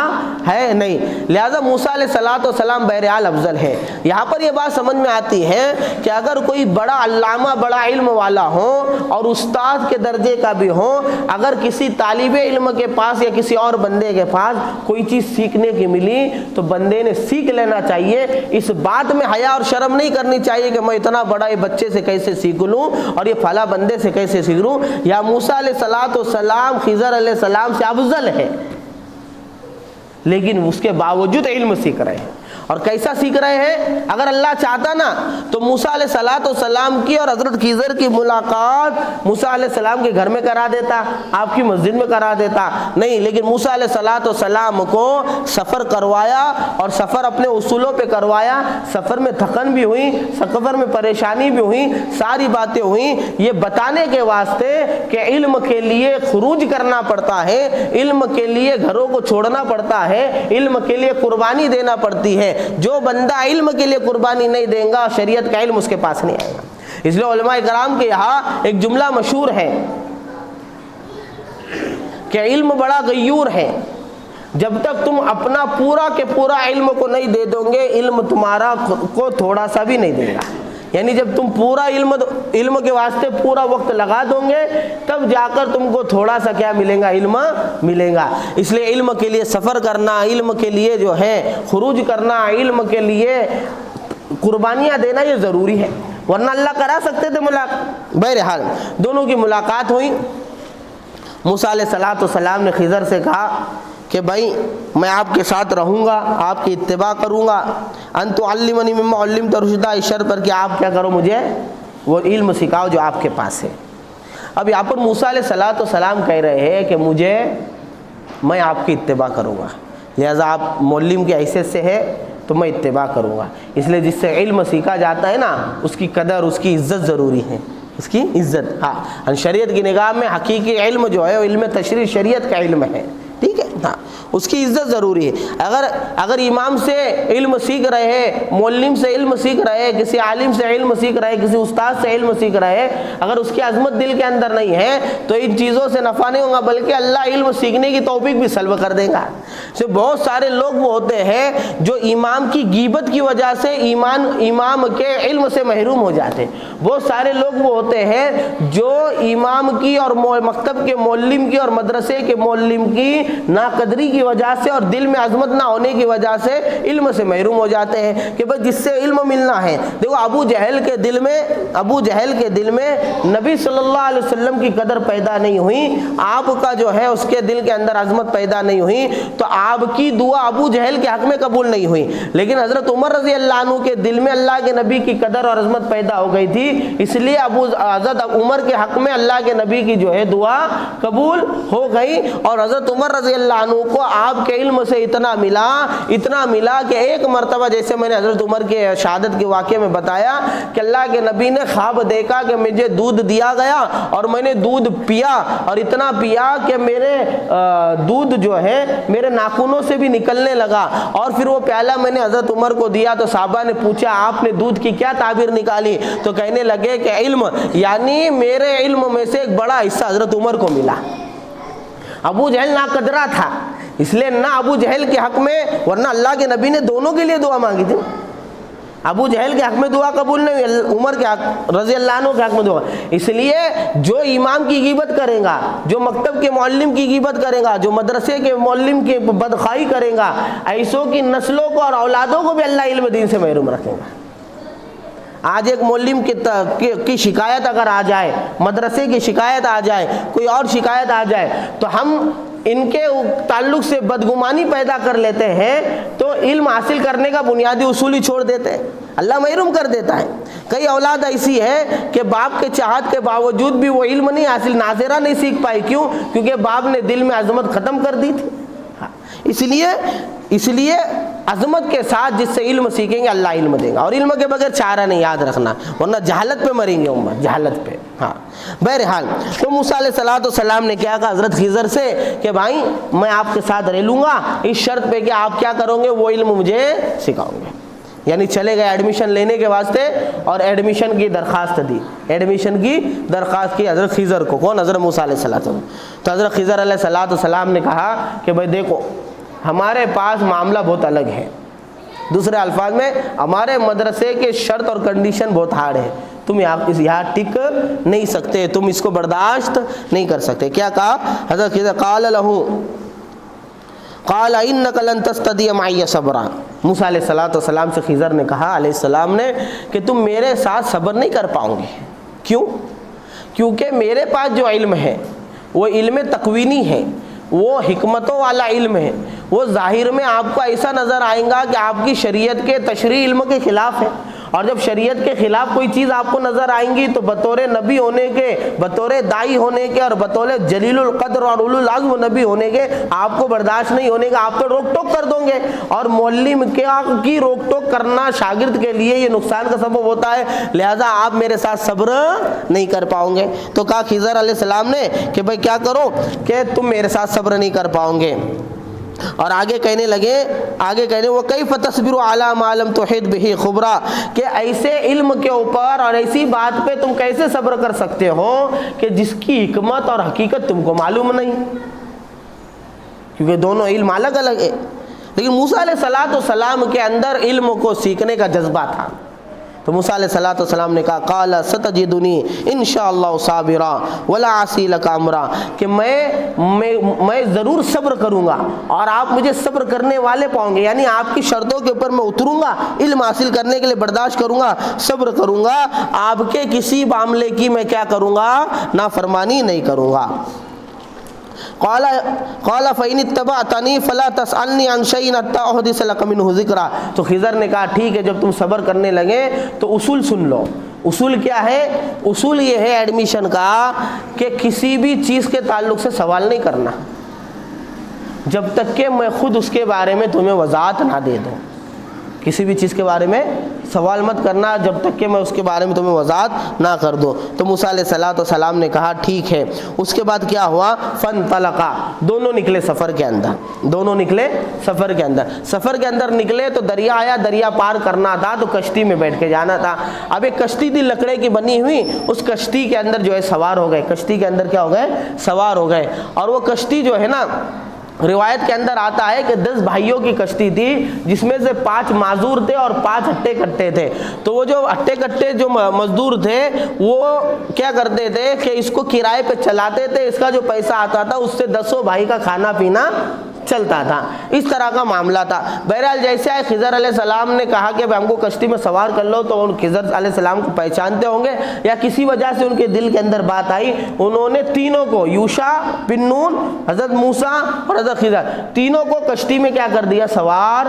Speaker 2: ہے نہیں. لہٰذا موسیٰ علیہ الصلوۃ والسلام بہرحال افضل ہے. یہاں پر یہ بات سمجھ میں آتی ہے کہ اگر کوئی بڑا علامہ بڑا علم والا ہو اور استاد کے درجے کا بھی ہو, اگر کسی طالب علم کے پاس یا کسی اور بندے کے پاس کوئی چیز سیکھنے کی ملی تو بندے نے سیکھ لینا چاہیے. اس بات میں حیا اور شرم نہیں کرنی چاہیے کہ میں اتنا بڑا یہ بچے سے کیسے سیکھ لوں اور یہ فلاں بندے سے کیسے سیکھ لوں. یا موسیٰ علیہ الصلوۃ والسلام خضر علیہ السلام سے افضل ہے, لیکن اس کے باوجود علم سیکھ رہے ہیں. اور کیسا سیکھ رہے ہیں؟ اگر اللہ چاہتا نا تو موسیٰ علیہ الصلوۃ والسلام کی اور حضرت خضر کی ملاقات موسیٰ علیہ السلام کے گھر میں کرا دیتا, آپ کی مسجد میں کرا دیتا. نہیں, لیکن موسیٰ علیہ الصلوۃ والسلام کو سفر کروایا اور سفر اپنے اصولوں پہ کروایا. سفر میں تھکن بھی ہوئی, سفر میں پریشانی بھی ہوئی, ساری باتیں ہوئیں, یہ بتانے کے واسطے کہ علم کے لیے خروج کرنا پڑتا ہے, علم کے لیے گھروں کو چھوڑنا پڑتا ہے, علم کے لیے قربانی دینا پڑتی ہے. جو بندہ علم کے لیے قربانی نہیں دے گا شریعت کا علم اس کے پاس نہیں آئے گا. اس لیے علماء کرام کے یہاں ایک جملہ مشہور ہے کہ علم بڑا غیور ہے, جب تک تم اپنا پورا کے پورا علم کو نہیں دے دو گے علم تمہارا کو تھوڑا سا بھی نہیں دے گا. یعنی جب تم پورا علم کے واسطے پورا وقت لگا دو گے تب جا کر تم کو تھوڑا سا کیا ملے گا, علم ملے گا. اس لیے علم کے لیے سفر کرنا, علم کے لیے جو ہے خروج کرنا, علم کے لیے قربانیاں دینا یہ ضروری ہے, ورنہ اللہ کرا سکتے تھے ملاقات. بہرحال دونوں کی ملاقات ہوئی. موسیٰ علیہ الصلوۃ والسلام نے خضر سے کہا کہ بھائی میں آپ کے ساتھ رہوں گا, آپ کی اتباع کروں گا. ان تعلمنی مما علمت رشدا, اس شرط پر کہ آپ کیا کرو, مجھے وہ علم سکھاؤ جو آپ کے پاس ہے. اب یہاں پر موسیٰ علیہ الصلوۃ والسلام کہہ رہے ہیں کہ میں آپ کی اتباع کروں گا, لہٰذا آپ معلم کی حیثیت سے ہے تو میں اتباع کروں گا. اس لیے جس سے علم سیکھا جاتا ہے نا اس کی قدر, اس کی عزت ضروری ہے, اس کی عزت. ہاں, شریعت کی نگاہ میں حقیقی علم جو ہے علم تشریع شریعت کا علم ہے, ٹھیک ہے. ہاں, اس کی عزت ضروری ہے. اگر امام سے علم سیکھ رہے ہیں, معلم سے علم سیکھ رہے ہیں, کسی عالم سے علم سیکھ رہے ہیں, کسی استاد سے علم سیکھ رہے ہیں, اگر اس کی عظمت دل کے اندر نہیں ہے تو ان چیزوں سے نفع نہیں ہوگا, بلکہ اللہ علم سیکھنے کی توفیق بھی سلب کر دے گا. بہت سارے لوگ وہ ہوتے ہیں جو امام کی غیبت کی وجہ سے امام کے علم سے محروم ہو جاتے ہیں. بہت سارے لوگ وہ ہوتے ہیں جو امام کی اور مکتب کے معلم کی اور مدرسے کے معلم کی ناقدری کی وجہ سے اور دل میں عظمت نہ ہونے کی وجہ سے علم سے محروم ہو جاتے ہیں کہ بس جس سے علم ملنا ہے. دیکھو ابو جہل کے دل میں نبی صلی اللہ علیہ وسلم کی قدر پیدا نہیں ہوئی, آپ کا جو ہے اس کے دل کے اندر عظمت پیدا نہیں ہوئی, تو آپ کی دعا ابو جہل کے حق میں قبول نہیں ہوئی. لیکن حضرت عمر رضی اللہ عنہ کے دل میں اللہ کے نبی کی قدر اور عظمت پیدا ہو گئی تھی, اس لیے حضرت عمر کے حق میں اللہ کے نبی کی جو ہے دعا قبول ہو گئی. اور حضرت عمر رضی اللہ عنہ کو آپ کے علم سے اتنا ملا کہ ایک مرتبہ, جیسے میں نے حضرت عمر کے شہادت کے واقعے میں بتایا کہ اللہ کے نبی نے خواب دیکھا کہ مجھے دودھ دیا گیا اور میں نے دودھ پیا, اور اتنا پیا کہ میرے دودھ جو ہے میرے ناخنوں سے بھی نکلنے لگا. اور پھر وہ پیالہ میں نے حضرت عمر کو دیا تو صحابہ نے پوچھا آپ نے دودھ کی کیا تعبیر نکالی, تو کہنے لگے کہ علم, یعنی میرے علم میں سے ایک بڑا حصہ حضرت عمر کو ملا. ابو جہل ناقدرہ تھا, اس لیے نہ ابو جہل کے حق میں, ورنہ اللہ کے نبی نے دونوں کے لیے دعا مانگی تھی. ابو جہل کے حق میں دعا قبول نہیں ہوئی, عمر کے حق رضی اللہ عنہ کے حق میں دعا. اس لیے جو امام کی غیبت کرے گا, جو مکتب کے معلم کی غیبت کرے گا, جو مدرسے کے معلم کی بدخواہی کرے گا, ایسوں کی نسلوں کو اور اولادوں کو بھی اللہ علم دین سے محروم رکھے گا. آج ایک معلم کی شکایت اگر آ جائے, مدرسے کی شکایت آ جائے, کوئی اور شکایت آ جائے, تو ہم ان کے تعلق سے بدگمانی پیدا کر لیتے ہیں, تو علم حاصل کرنے کا بنیادی اصول ہی چھوڑ دیتے ہیں, اللہ محروم کر دیتا ہے. کئی اولاد ایسی ہے کہ باپ کے چاہت کے باوجود بھی وہ علم نہیں حاصل, ناظرہ نہیں سیکھ پائی. کیوں؟ کیونکہ باپ نے دل میں عظمت ختم کر دی تھی. اس لیے عظمت کے ساتھ جس سے علم سیکھیں گے اللہ علم دے گا, اور علم کے بغیر چارہ نہیں, یاد رکھنا, ورنہ جہالت پہ مریں گے امت, جہالت پہ. ہاں, بہرحال تو موسیٰ علیہ الصلوۃ والسلام نے کیا کہا حضرت خضر سے کہ بھائی میں آپ کے ساتھ رہ لوں گا اس شرط پہ کہ آپ کیا کرو گے, وہ علم مجھے سکھاؤ گے. یعنی چلے گئے ایڈمیشن لینے کے واسطے اور ایڈمیشن کی درخواست دی، ایڈمیشن کی درخواست کی حضرت خضر کو، کون؟ حضرت موسیٰ علیہ السلام۔ تو حضرت خضر علیہ السلام نے کہا کہ بھائی دیکھو ہمارے پاس معاملہ بہت الگ ہے، دوسرے الفاظ میں ہمارے مدرسے کے شرط اور کنڈیشن بہت ہارڈ ہے، تم یہاں ٹک نہیں سکتے، تم اس کو برداشت نہیں کر سکتے۔ کیا کہا حضرت خضر؟ قال لہ قال انک لن تستطیع معی صبرا، موسیٰ علیہ السلام سے خضر نے کہا علیہ السلام نے کہ تم میرے ساتھ صبر نہیں کر پاؤ گے۔ کیوں؟ کیونکہ میرے پاس جو علم ہے وہ علم تکوینی ہے، وہ حکمتوں والا علم ہے، وہ ظاہر میں آپ کو ایسا نظر آئے گا کہ آپ کی شریعت کے تشریعی علم کے خلاف ہے، اور جب شریعت کے خلاف کوئی چیز آپ کو نظر آئیں گی تو بطور نبی ہونے کے، بطور داعی ہونے کے اور بطور جلیل القدر اور اولو العزم نبی ہونے کے آپ کو برداشت نہیں ہونے کا، آپ تو روک ٹوک کر دو گے، اور معلم کی روک ٹوک کرنا شاگرد کے لیے یہ نقصان کا سبب ہوتا ہے، لہذا آپ میرے ساتھ صبر نہیں کر پاؤ گے۔ تو کہا خضر علیہ السلام نے کہ بھائی کیا کرو کہ تم میرے ساتھ صبر نہیں کر پاؤ گے، اور آگے کہنے وَكَيْفَ تَصْبِرُ عَلَى مَا لَمْ تُحِطْ بِهِ خُبْرًا، کہ ایسے علم کے اوپر اور ایسی بات پہ تم کیسے صبر کر سکتے ہو کہ جس کی حکمت اور حقیقت تم کو معلوم نہیں، کیونکہ دونوں علم الگ الگ ہے۔ لیکن موسیٰ علیہ السلام کے اندر علم کو سیکھنے کا جذبہ تھا، تو موسیٰ علیہ السلام نے کہا قال ستجدنی انشاءاللہ صابرا ولا اعصی لک امرا، کہ میں ضرور صبر کروں گا اور آپ مجھے صبر کرنے والے پاؤں گے، یعنی آپ کی شرطوں کے اوپر میں اتروں گا، علم حاصل کرنے کے لیے برداشت کروں گا، صبر کروں گا، آپ کے کسی معاملے کی میں کیا کروں گا؟ نافرمانی نہیں کروں گا۔ قال فإن اتبعتنی فلا تسألنی عن شيء حتى أحدث لك منه ذکرا، تو خضر نے کہا ٹھیک ہے، جب تم صبر کرنے لگے تو اصول سن لو۔ اصول کیا ہے؟ اصول یہ ہے ایڈمیشن کا کہ کسی بھی چیز کے تعلق سے سوال نہیں کرنا جب تک کہ میں خود اس کے بارے میں تمہیں وضاحت نہ دے دوں، کسی بھی چیز کے بارے میں سوال مت کرنا جب تک کہ میں اس کے بارے میں تمہیں وضاحت نہ کر دوں۔ تو موسیٰ علیہ السلام نے کہا ٹھیک ہے۔ اس کے بعد کیا ہوا؟ فانطلقا، دونوں نکلے سفر کے اندر، سفر کے اندر نکلے تو دریا آیا، دریا پار کرنا تھا تو کشتی میں بیٹھ کے جانا تھا۔ اب ایک کشتی تھی لکڑے کی بنی ہوئی، اس کشتی کے اندر جو ہے سوار ہو گئے، کشتی کے اندر کیا ہو گئے؟ سوار ہو گئے، اور وہ کشتی جو ہے نا، روایت کے اندر آتا ہے کہ 10 بھائیوں کی کشتی تھی، جس میں سے 5 معذور تھے اور 5 ہٹے کٹے تھے۔ تو وہ جو ہٹے کٹے جو مزدور تھے وہ کیا کرتے تھے کہ اس کو کرائے پہ چلاتے تھے، اس کا جو پیسہ آتا تھا اس سے 10 بھائی کا کھانا پینا چلتا تھا، اس طرح کا معاملہ تھا۔ بہرحال جیسے آئے خضر علیہ السلام نے کہا کہ ہم کو کشتی میں سوار کر لو، تو ان خضر علیہ السلام کو پہچانتے ہوں گے یا کسی وجہ سے ان کے دل کے اندر بات آئی، انہوں نے تینوں کو، یوشع بن نون، حضرت موسیٰ اور حضرت خضر، تینوں کو کشتی میں کیا کر دیا؟ سوار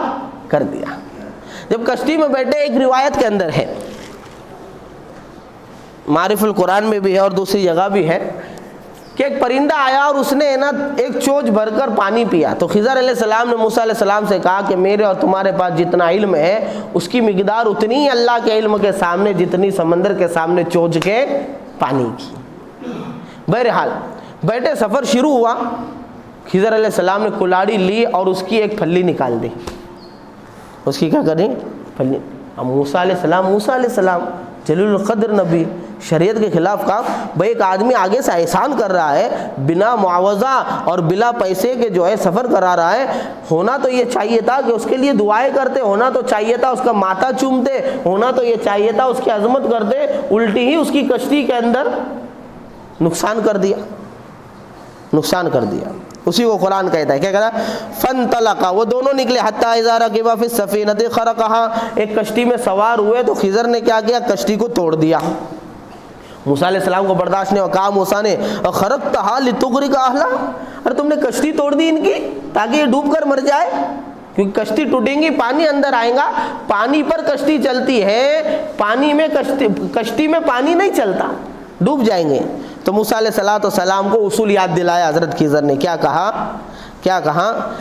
Speaker 2: کر دیا۔ جب کشتی میں بیٹھے، ایک روایت کے اندر ہے، معارف القرآن میں بھی ہے اور دوسری جگہ بھی ہے، کہ ایک پرندہ آیا اور اس نے نا ایک چوچ بھر کر پانی پیا۔ تو خضر علیہ السلام نے موسیٰ علیہ السلام سے کہا کہ میرے اور تمہارے پاس جتنا علم ہے اس کی مقدار اتنی ہی اللہ کے علم کے سامنے جتنی سمندر کے سامنے چوچ کے پانی کی۔ بہرحال بیٹھے، سفر شروع ہوا، خضر علیہ السلام نے کلاڑی لی اور اس کی ایک پھلی نکال دی، اس کی کیا کریں؟ پھلی۔ اب موسیٰ علیہ السلام جلیل القدر نبی، شریعت کے خلاف کام۔ بھائی ایک آدمی آگے سے احسان کر رہا ہے، بنا معاوضہ اور بلا پیسے کے جو ہے سفر کرا رہا ہے، ہونا تو یہ چاہیے تھا کہ اس کے لیے دعائیں کرتے، ہونا تو چاہیے تھا اس کا ماتھا چومتے، ہونا تو یہ چاہیے تھا اس کی عظمت کرتے، الٹی ہی اس کی کشتی کے اندر نقصان کر دیا۔ اسی کو قرآن کہتا ہے، کیا کہتا ہے؟ فانطلقا، وہ دونوں نکلے، حتی اذا رکبا فی السفینۃ خرقها، ایک کشتی میں سوار ہوئے تو خضر نے کیا کیا؟ کشتی کو توڑ دیا۔ موسیٰ علیہ السلام کو برداشت نہیں ہوا، کہا موسیٰ نے خرقتها لتغرق اہلہا، ارے تم نے کشتی توڑ دی ان کی تاکہ یہ ڈوب کر مر جائے، کیونکہ کشتی ٹوٹیں گی، پانی اندر آئے گا، پانی پر کشتی چلتی ہے، پانی میں کشتی میں پانی نہیں چلتا، ڈوب جائیں گے۔ تو موسیٰ علیہ السلام کو اصول یاد دلایا حضرت خضر نے، کیا کہا؟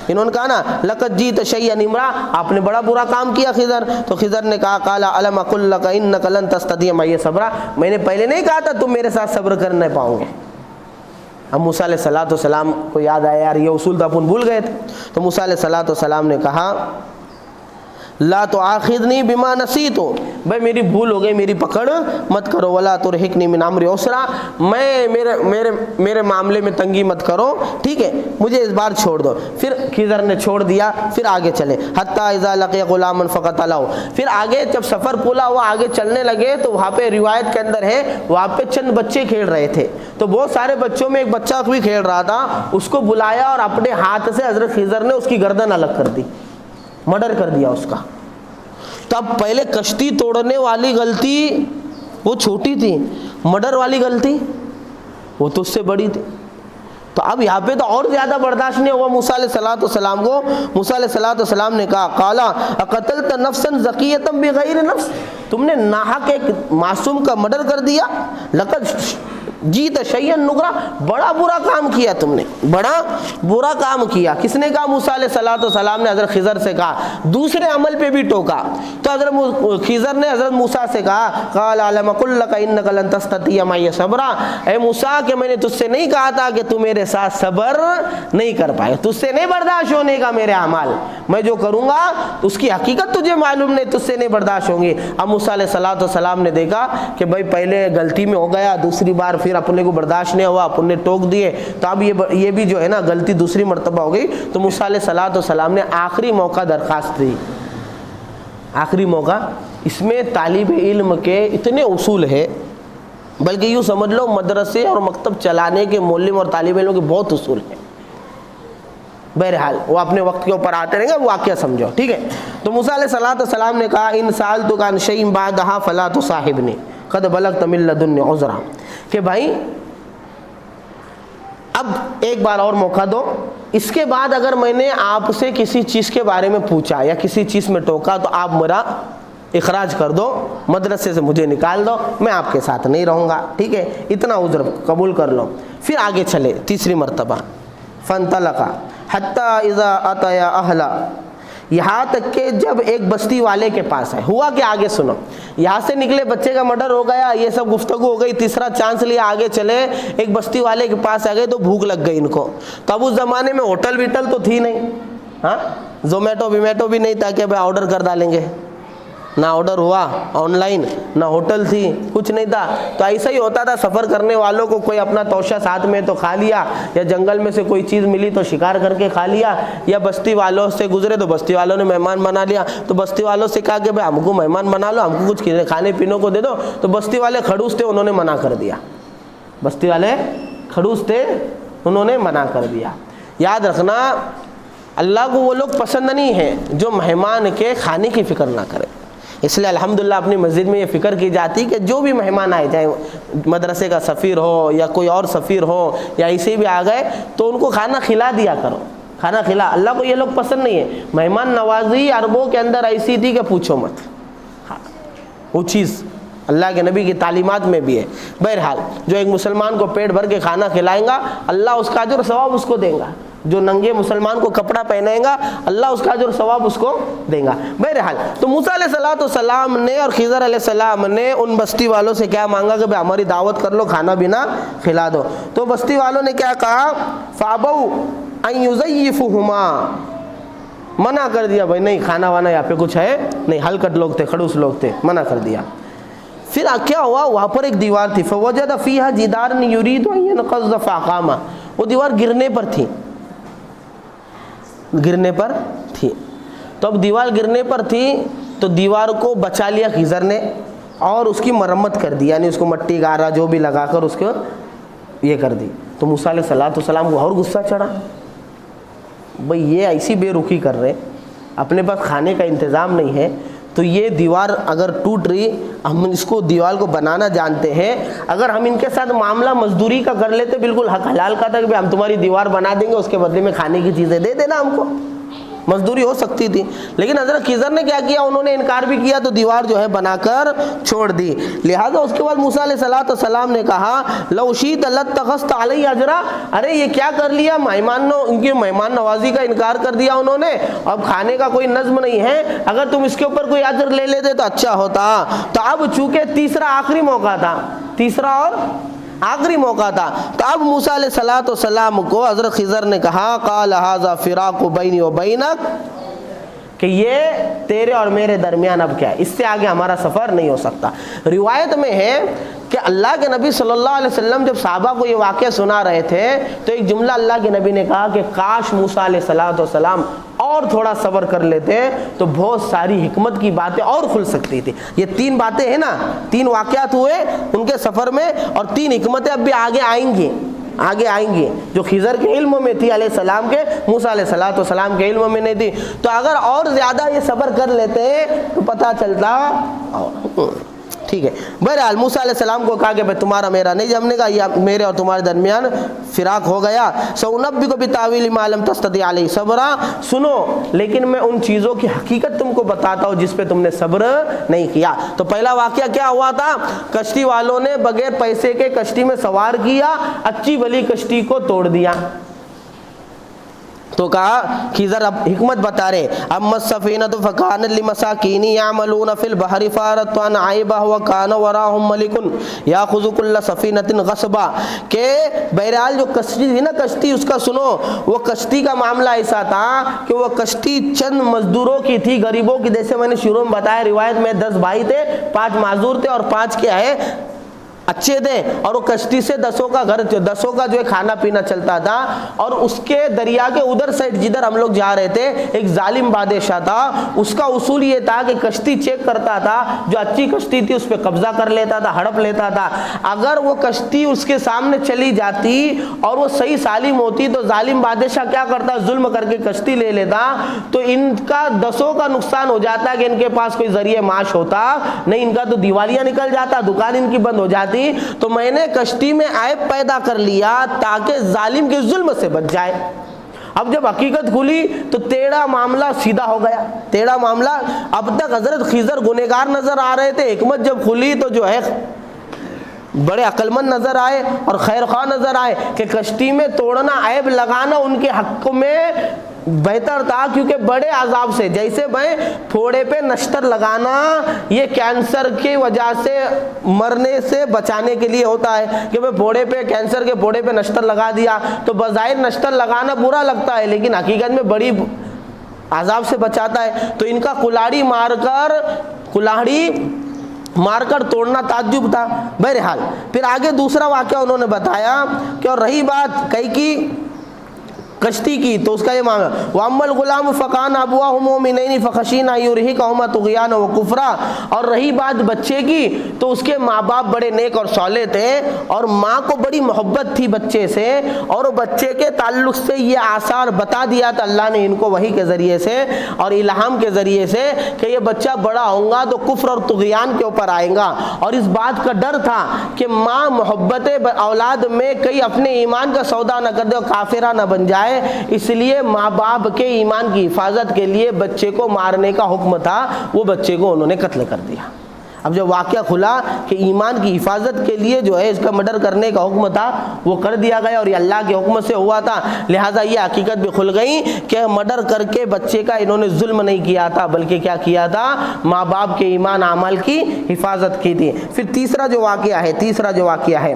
Speaker 2: انہوں نے کہا نا لقد جئت شیئا امرا، آپ نے بڑا برا کام کیا خضر۔ تو خضر نے کہا قال الم اقل لک انک لن تستطیع معی صبرا، میں نے پہلے نہیں کہا تھا تم میرے ساتھ صبر کر نہیں پاؤ گے؟ اب موسیٰ علیہ السلام کو یاد آیا یار یہ اصول تو اپن بھول گئے تھے۔ تو موسیٰ علیہ السلام نے کہا لا تؤاخذنی بما نسیت، بھائی میری بھول ہو گئی، میری پکڑ مت کرو، ولا ترہقنی من امری عسرا، میں میرے معاملے میں تنگی مت کرو، ٹھیک ہے، مجھے اس بار چھوڑ دو۔ پھر خضر نے چھوڑ دیا، پھر آگے چلے، حتی اذا لقی غلاما فقتلہ، پھر آگے جب سفر پورا ہوا آگے چلنے لگے تو وہاں پہ روایت کے اندر ہے وہاں پہ چند بچے کھیل رہے تھے، تو بہت سارے بچوں میں ایک بچہ بھی کھیل رہا تھا، اس کو بلایا اور اپنے ہاتھ سے حضرت خضر نے اس کی گردن الگ کر دی، مرڈر کر دیا اس کا۔ تو اب پہلے کشتی توڑنے والی غلطی وہ چھوٹی تھی، مرڈر والی غلطی وہ تو اس سے بڑی تھی۔ تو اب یہاں پہ تو اور زیادہ برداشت نہیں ہوا موسیٰ علیہ السلام کو۔ موسیٰ علیہ السلام نے کہا قالا اقتلت نفسا زکیۃ بغیر نفس، تم نے ناحق ایک معصوم کا مرڈر کر دیا، لقد جیت شیئا نکرا، بڑا برا کام کیا تم نے، بڑا برا کام کیا۔ کس نے کہا؟ موسیٰ علیہ السلام نے حضرت خضر سے کہا، دوسرے عمل پہ بھی ٹوکا۔ تو حضرت خضر نے حضرت موسیٰ سے کہا قال علم قل لک انک لن تستطیع معی صبرا، اے موسیٰ کہ میں نے تجھ سے نہیں کہا تھا کہ تو میرے ساتھ صبر نہیں کر پائے، تجھ سے نہیں برداشت ہونے کا میرے اعمال، میں جو کروں گا اس کی حقیقت تجھے معلوم نہیں، تجھ سے نہیں برداشت ہوں گی۔ اب موسیٰ علیہ السلام نے دیکھا کہ بھائی پہلے غلطی میں ہو گیا، دوسری بار پھر اپنے کو برداشت نہیں ہوا، اپنے ٹوک دیے، تو اب یہ بھی جو ہے نا غلطی دوسری مرتبہ ہو گئی۔ تو موسیٰ علیہ السلام نے آخری موقع درخواست دی، آخری موقع۔ اس میں طالب علم کے اتنے اصول ہے، بلکہ یوں سمجھ لو مدرسے اور مکتب چلانے کے معلم اور طالب علموں کے بہت اصول ہیں۔ بہرحال وہ اپنے وقت کے اوپر آتے رہیں گے، واقعہ سمجھو، ٹھیک ہے۔ تو موسیٰ علیہ السلام نے کہا ان سألتک عن شیء بعدها فلا تصاحبنی قد بلغت من لدنی عذرا، کہ بھائی اب ایک بار اور موقع دو، اس کے بعد اگر میں نے آپ سے کسی چیز کے بارے میں پوچھا یا کسی چیز میں ٹوکا تو آپ میرا اخراج کر دو، مدرسے سے مجھے نکال دو، میں آپ کے ساتھ نہیں رہوں گا، ٹھیک ہے، اتنا عذر قبول کر لو۔ پھر آگے چلے تیسری مرتبہ، فانطلقا حتی اذا اتیا اہلا، یہاں تک کہ جب ایک بستی والے کے پاس ہے، ہوا کہ آگے سنو، یہاں سے نکلے بچے کا مرڈر ہو گیا، یہ سب گفتگو ہو گئی، تیسرا چانس لیا، آگے چلے، ایک بستی والے کے پاس آ گئے تو بھوک لگ گئی ان کو۔ تو اب اس زمانے میں ہوٹل ویٹل تو تھی نہیں، ہاں زومیٹو ویمیٹو بھی نہیں تھا کہ بھائی آرڈر کر ڈالیں گے، نہ آرڈر ہوا آن لائن، نہ ہوٹل تھی، کچھ نہیں تھا۔ تو ایسا ہی ہوتا تھا سفر کرنے والوں کو، کوئی اپنا توشہ ساتھ میں تو کھا لیا، یا جنگل میں سے کوئی چیز ملی تو شکار کر کے کھا لیا، یا بستی والوں سے گزرے تو بستی والوں نے مہمان بنا لیا، تو بستی والوں سے کہا کہ بھائی ہم کو مہمان بنا لو، ہم کو کچھ کھانے پینے کو دے دو، تو بستی والے کھڑوس تھے، انہوں نے منع کر دیا، بستی والے کھڑوس تھے، انہوں نے منع کر دیا۔ یاد رکھنا اللہ کو وہ لوگ پسند نہیں ہیں جو مہمان کے کھانے کی فکر نہ کرے، اس لیے الحمدللہ اپنی مسجد میں یہ فکر کی جاتی کہ جو بھی مہمان آئے، چاہے مدرسے کا سفیر ہو یا کوئی اور سفیر ہو یا ایسے بھی آ گئے تو ان کو کھانا کھلا دیا کرو، کھانا کھلا۔ اللہ کو یہ لوگ پسند نہیں ہے، مہمان نوازی عربوں کے اندر ایسی تھی کہ پوچھو مت، وہ چیز اللہ کے نبی کی تعلیمات میں بھی ہے۔ بہرحال جو ایک مسلمان کو پیٹ بھر کے کھانا کھلائیں گا اللہ اس کا اجر ثواب اس کو دے گا، جو ننگے مسلمان کو کپڑا پہنائے گا اللہ اس کا اجر ثواب اس کو دے گا۔ بہرحال تو موسیٰ علیہ السلام نے اور خضر علیہ السلام نے ان بستی والوں سے کیا مانگا کہ بھئی ہماری دعوت کر لو، کھانا پینا کھلا دو۔ تو بستی والوں نے کیا کہا؟ فَأَبَوْا أَن يُزَيِّفُهُمَا، منع کر دیا، بھائی نہیں کھانا وانا یہاں پہ کچھ ہے نہیں، ہلکٹ لوگ تھے، کھڑوس لوگ تھے، منع کر دیا۔ پھر کیا ہوا؟ وہاں پر ایک دیوار تھی، فَوَجَدَ فِيهَا جِدَارًا يُرِيدُ أَن يَنْقَضَّ فَأَقَامَهُ، وہ دیوار گرنے پر تھی، گرنے پر تھی۔ تو اب دیوار گرنے پر تھی تو دیوار کو بچا لیا خضر نے اور اس کی مرمت کر دی، یعنی اس کو مٹی گارا جو بھی لگا کر اس کو یہ کر دی۔ تو موسیٰ علیہ السلام کو اور غصہ چڑھا، بھئی یہ ایسی بے رخی کر رہے، اپنے پاس کھانے کا انتظام نہیں ہے، تو یہ دیوار اگر ٹوٹ رہی، ہم اس کو دیوار کو بنانا جانتے ہیں، اگر ہم ان کے ساتھ معاملہ مزدوری کا کر لیتے، بالکل حق حلال کا تھا کہ ہم تمہاری دیوار بنا دیں گے، اس کے بدلے میں کھانے کی چیزیں دے دینا، ہم کو مزدوری ہو سکتی تھی۔ لیکن حضرت خضر نے کیا کیا؟ انہوں نے انکار بھی کیا، تو دیوار جو ہے بنا کر چھوڑ دی۔ لہٰذا اس کے بعد موسیٰ علیہ السلام نے کہا لو شئت لاتخذت علی اجرا، ارے یہ کیا کر لیا، ان کی مہمان نوازی کا انکار کر دیا انہوں نے، اب کھانے کا کوئی نظم نہیں ہے، اگر تم اس کے اوپر کوئی اجر لے لیتے تو اچھا ہوتا۔ تو اب چونکہ تیسرا آخری موقع تھا، تیسرا اور آخری موقع تھا، تو اب موسیٰ علیہ السلام کو حضرت خضر نے کہا قال ھذا فراق بینی و بینک، کہ یہ تیرے اور میرے درمیان اب کیا ہے، اس سے آگے ہمارا سفر نہیں ہو سکتا۔ روایت میں ہے کہ اللہ کے نبی صلی اللہ علیہ وسلم جب صحابہ کو یہ واقعہ سنا رہے تھے تو ایک جملہ اللہ کے نبی نے کہا کہ کاش موسیٰ علیہ السلام اور تھوڑا صبر کر لیتے تو بہت ساری حکمت کی باتیں اور کھل سکتی تھی۔ یہ 3 باتیں ہیں نا، 3 واقعات ہوئے ان کے سفر میں، اور 3 حکمتیں اب بھی آگے آئیں گی جو خضر کے علم میں تھی علیہ السلام کے، موسیٰ علیہ السلام کے علم میں نہیں تھی۔ تو اگر اور زیادہ یہ صبر کر لیتے تو پتہ چلتا ٹھیک ہے۔ بہرحال موسیٰ علیہ السلام کو کہا کہ بھائی تمہارا میرا نہیں جمنے گا، یہ میرے اور تمہارے درمیان فراق ہو گیا۔ سَأُنَبِّئُكَ بِتَأْوِيلِ مَا لَمْ تَسْتَطِعْ عَلَيْهِ صَبْرًا، سنو لیکن میں ان چیزوں کی حقیقت تم کو بتاتا ہوں جس پہ تم نے صبر نہیں کیا۔ تو پہلا واقعہ کیا ہوا تھا؟ کشتی والوں نے بغیر پیسے کے کشتی میں سوار کیا، اچھی بھلی کشتی کو توڑ دیا۔ تو کہا خضر اب حکمت بتا رہے، اما السفینۃ فکانت لمساکین یعملون فی البحر فاردت ان عیبہ وکان وراءہم ملک یاخذ کل سفینۃ غصبا، کہ بہرحال جو کشتی تھی نا، کشتی اس کا سنو، وہ کشتی کا معاملہ ایسا تھا کہ وہ کشتی چند مزدوروں کی تھی، غریبوں کی، جیسے میں نے شروع میں بتایا روایت میں 10 بھائی تھے، 5 معذور تھے اور 5 کیا ہے اچھے تھے، اور وہ کشتی سے 10 کا گھر، 10 کا جو ہے کھانا پینا چلتا تھا۔ اور اس کے دریا کے ادھر سائڈ جدھر ہم لوگ جا رہے تھے ایک ظالم بادشاہ تھا، اس کا اصول یہ تھا کہ کشتی چیک کرتا تھا، جو اچھی کشتی تھی اس پہ قبضہ کر لیتا تھا، ہڑپ لیتا تھا۔ اگر وہ کشتی اس کے سامنے چلی جاتی اور وہ صحیح سالم ہوتی تو ظالم بادشاہ کیا کرتا، ظلم کر کے کشتی لے لیتا، تو ان کا 10 کا نقصان ہو جاتا کہ ان کے پاس کوئی ذریعہ معاش ہوتا نہیں، ان کا تو دیوالیاہ نکل جاتا، دکان ان کی بند ہو جاتی۔ تو میں نے کشتی میں عیب پیدا کر لیا تاکہ ظالم کے ظلم سے بچ جائے۔ اب جب حقیقت کھلی تو ٹیڑھا معاملہ سیدھا ہو گیا، ٹیڑھا معاملہ۔ اب تک حضرت خضر گنہگار نظر آ رہے تھے، حکمت جب کھلی تو جو ہے بڑے عقل مند نظر آئے اور خیر خواہ نظر آئے کہ کشتی میں توڑنا، عیب لگانا ان کے حق میں بہتر تھا، کیونکہ بڑے عذاب سے، جیسے بھائی پھوڑے پہ نشتر لگانا یہ کینسر کی وجہ سے مرنے سے بچانے کے لیے ہوتا ہے کہ بھائی پھوڑے پہ، کینسر کے پھوڑے پہ نشتر لگا دیا تو بظاہر نشتر لگانا برا لگتا ہے لیکن حقیقت میں بڑی عذاب سے بچاتا ہے۔ تو ان کا کلاڑی مار کر توڑنا تعجب تھا۔ بہرحال پھر آگے دوسرا واقعہ انہوں نے بتایا کہ اور رہی بات کئی کی کشتی کی تو اس کا یہ معاملہ، وَأَمَّا الْغُلَامُ فَكَانَ أَبُوَاهُ مُؤْمِنَيْنِ فَخَشِينَا أَن يُرْهِقَهُمَا طُغْيَانًا وَكُفْرًا، اور رہی بات بچے کی تو اس کے ماں باپ بڑے نیک اور صالح تھے اور ماں کو بڑی محبت تھی بچے سے، اور بچے کے تعلق سے یہ آثار بتا دیا تھا اللہ نے ان کو وحی کے ذریعے سے اور الہام کے ذریعے سے کہ یہ بچہ بڑا ہوگا تو کفر اور طغیان کے اوپر آئے گا، اور اس بات کا ڈر تھا کہ ماں محبت اولاد میں کئی اپنے ایمان کا سودا نہ کر دے اور کافرہ نہ بن جائے، اس لیے ماں باپ کے ایمان کی حفاظت کے لیے بچے کو مارنے کا حکم تھا، وہ بچے کو انہوں نے قتل کر دیا۔ اب جب واقعہ کھلا کہ ایمان کی حفاظت کے لیے جو ہے اس کا مرڈر کرنے کا حکم تھا وہ کر دیا گیا، اور یہ اللہ کے حکم سے ہوا تھا، لہٰذا یہ حقیقت بھی کھل گئی کہ مرڈر کر کے بچے کا انہوں نے ظلم نہیں کیا تھا بلکہ کیا کیا تھا، ماں باپ کے ایمان اعمال کی حفاظت کی تھی۔ پھر تیسرا جو واقعہ ہے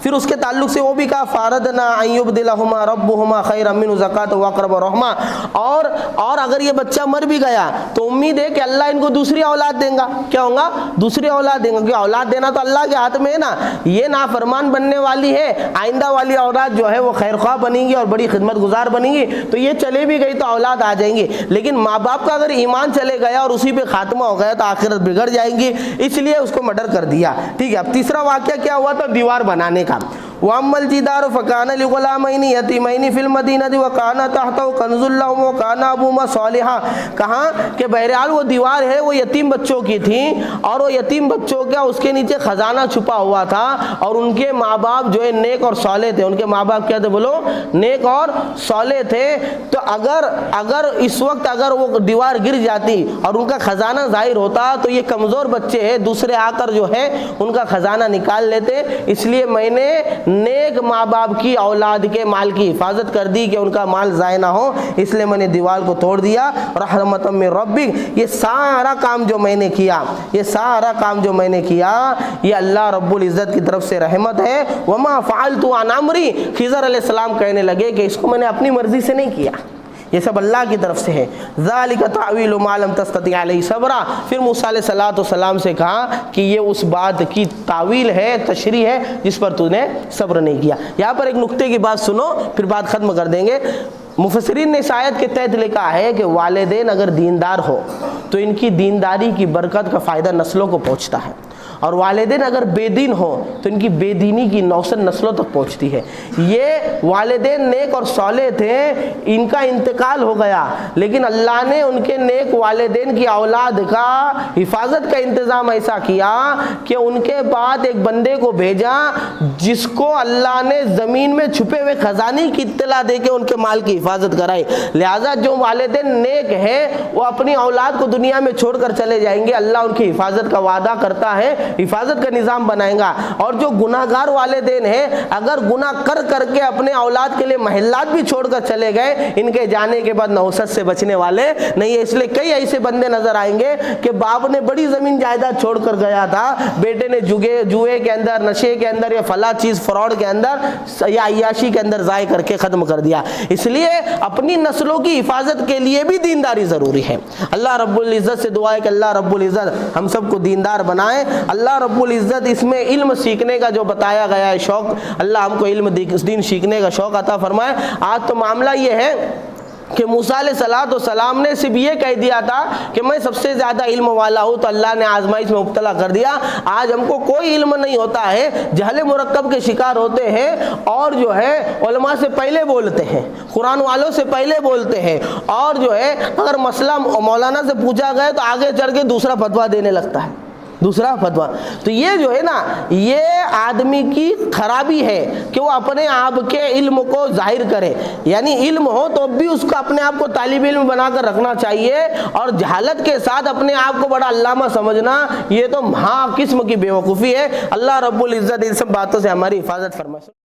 Speaker 2: پھر اس کے تعلق سے وہ بھی کہا فاردنا ان یبدلہما ربہما خیرا منہ زکاۃ واقرب رحمہ، اور اگر یہ بچہ مر بھی گیا تو امید ہے کہ اللہ ان کو دوسری اولاد دیں گا، کیا ہوگا، دوسری اولاد دیں گا، کیونکہ اولاد دینا تو اللہ کے ہاتھ میں ہے نا، یہ نافرمان بننے والی ہے، آئندہ والی اولاد جو ہے وہ خیر خواہ بنے گی اور بڑی خدمت گزار بنے گی، تو یہ چلے بھی گئی تو اولاد آ جائیں گی، لیکن ماں باپ کا اگر ایمان چلے گیا اور اسی پہ خاتمہ ہو گیا تو آخرت بگڑ جائیں گی، اس لیے اس کو مرڈر کر دیا۔ ٹھیک ہے، اب تیسرا واقعہ کیا ہوا تھا، دیوار بنانے کا۔ وَأَمَّا الْجِدَارُ فَكَانَ لِغُلَامَيْنِ يَتِيمَيْنِ فِي الْمَدِينَةِ وَكَانَ تَحْتَهُ كَنْزٌ لَهُمَا وَكَانَ أَبُوهُمَا صَالِحًا، کہا کہ بہرحال وہ دیوار ہے وہ یتیم بچوں کی تھی، اور وہ یتیم بچوں کا اس کے نیچے خزانہ چھپا ہوا تھا، اور ان کے ماں باپ جو ہے نیک اور صالح تھے، ان کے ماں باپ کیا تھے، بولو، نیک اور صالح تھے۔ تو اگر اس وقت اگر وہ دیوار گر جاتی اور ان کا خزانہ ظاہر ہوتا تو یہ کمزور بچے ہیں، دوسرے آ کر جو ہے ان کا خزانہ نکال لیتے، اس لیے میں نے نیک ماں باپ کی اولاد کے مال کی حفاظت کر دی کہ ان کا مال ضائع نہ ہو، اس لیے میں نے دیوار کو توڑ دیا۔ رحمۃ من ربک، یہ سارا کام جو میں نے کیا یہ اللہ رب العزت کی طرف سے رحمت ہے۔ وما فعلت عن امری، خضر علیہ السلام کہنے لگے کہ اس کو میں نے اپنی مرضی سے نہیں کیا، یہ سب اللہ کی طرف سے ہے۔ ذالک تعویل ما لم تستطع علیہ صبرا، پھر موسیٰ علیہ السلام سے کہا کہ یہ اس بات کی تعویل ہے، تشریح ہے جس پر تو نے صبر نہیں کیا۔ یہاں پر ایک نقطے کی بات سنو پھر بات ختم کر دیں گے۔ مفسرین نے اس آیت کے تحت لکھا ہے کہ والدین اگر دیندار ہو تو ان کی دینداری کی برکت کا فائدہ نسلوں کو پہنچتا ہے، اور والدین اگر بے دین ہو تو ان کی بے دینی کی نوسط نسلوں تک پہنچتی ہے۔ یہ والدین نیک اور صالح تھے، ان کا انتقال ہو گیا، لیکن اللہ نے ان کے نیک والدین کی اولاد کا حفاظت کا انتظام ایسا کیا کہ ان کے بعد ایک بندے کو بھیجا جس کو اللہ نے زمین میں چھپے ہوئے خزانے کی اطلاع دے کے ان کے مال کی حفاظت کرائی۔ لہٰذا جو والدین نیک ہیں وہ اپنی اولاد کو دنیا میں چھوڑ کر چلے جائیں گے، اللہ ان کی حفاظت کا وعدہ کرتا ہے، حفاظت کا نظام بنائے گا۔ اور جو گناہ گار والدین ہیں اگر گناہ کر کر کے اپنے اولاد کے لیے محلات بھی چھوڑ کر چلے گئے، ان کے جانے کے بعد نحوست سے بچنے والے نہیں ہے۔ اس لیے کئی ایسے بندے نظر آئیں گے کہ باپ نے بڑی زمین جائیداد چھوڑ کر گیا تھا، بیٹے نے جوئے کے اندر، نشے کے اندر، یا فلاں چیز فراڈ کے اندر یا عیاشی کے اندر ضائع کر کے ختم کر دیا۔ اس لیے اپنی نسلوں کی حفاظت کے لیے بھی دینداری ضروری ہے۔ اللہ رب العزت سے دعا ہے کہ اللہ رب العزت ہم سب کو دیندار بنائے۔ اللہ رب العزت اس میں علم سیکھنے کا جو بتایا گیا ہے شوق، اللہ ہم کو علم دین سیکھنے کا شوق عطا فرمائے۔ آج تو معاملہ یہ ہے کہ موسیٰ علیہ السلام نے صرف یہ کہہ دیا تھا کہ میں سب سے زیادہ علم والا ہوں، تو اللہ نے آزمائش میں مبتلا کر دیا۔ آج ہم کو کوئی علم نہیں ہوتا ہے، جہل مرکب کے شکار ہوتے ہیں، اور جو ہے علماء سے پہلے بولتے ہیں، قرآن والوں سے پہلے بولتے ہیں، اور جو ہے اگر مسئلہ مولانا سے پوچھا گیا تو آگے چڑھ کے دوسرا فتویٰ دینے لگتا ہے، دوسرا فتویٰ۔ تو یہ جو ہے نا، یہ آدمی کی خرابی ہے کہ وہ اپنے آپ کے علم کو ظاہر کرے۔ یعنی علم ہو تو بھی اس کو اپنے آپ کو طالب علم بنا کر رکھنا چاہیے، اور جہالت کے ساتھ اپنے آپ کو بڑا علامہ سمجھنا یہ تو ہاں قسم کی بیوقوفی ہے۔ اللہ رب العزت ان سب باتوں سے ہماری حفاظت فرمائے۔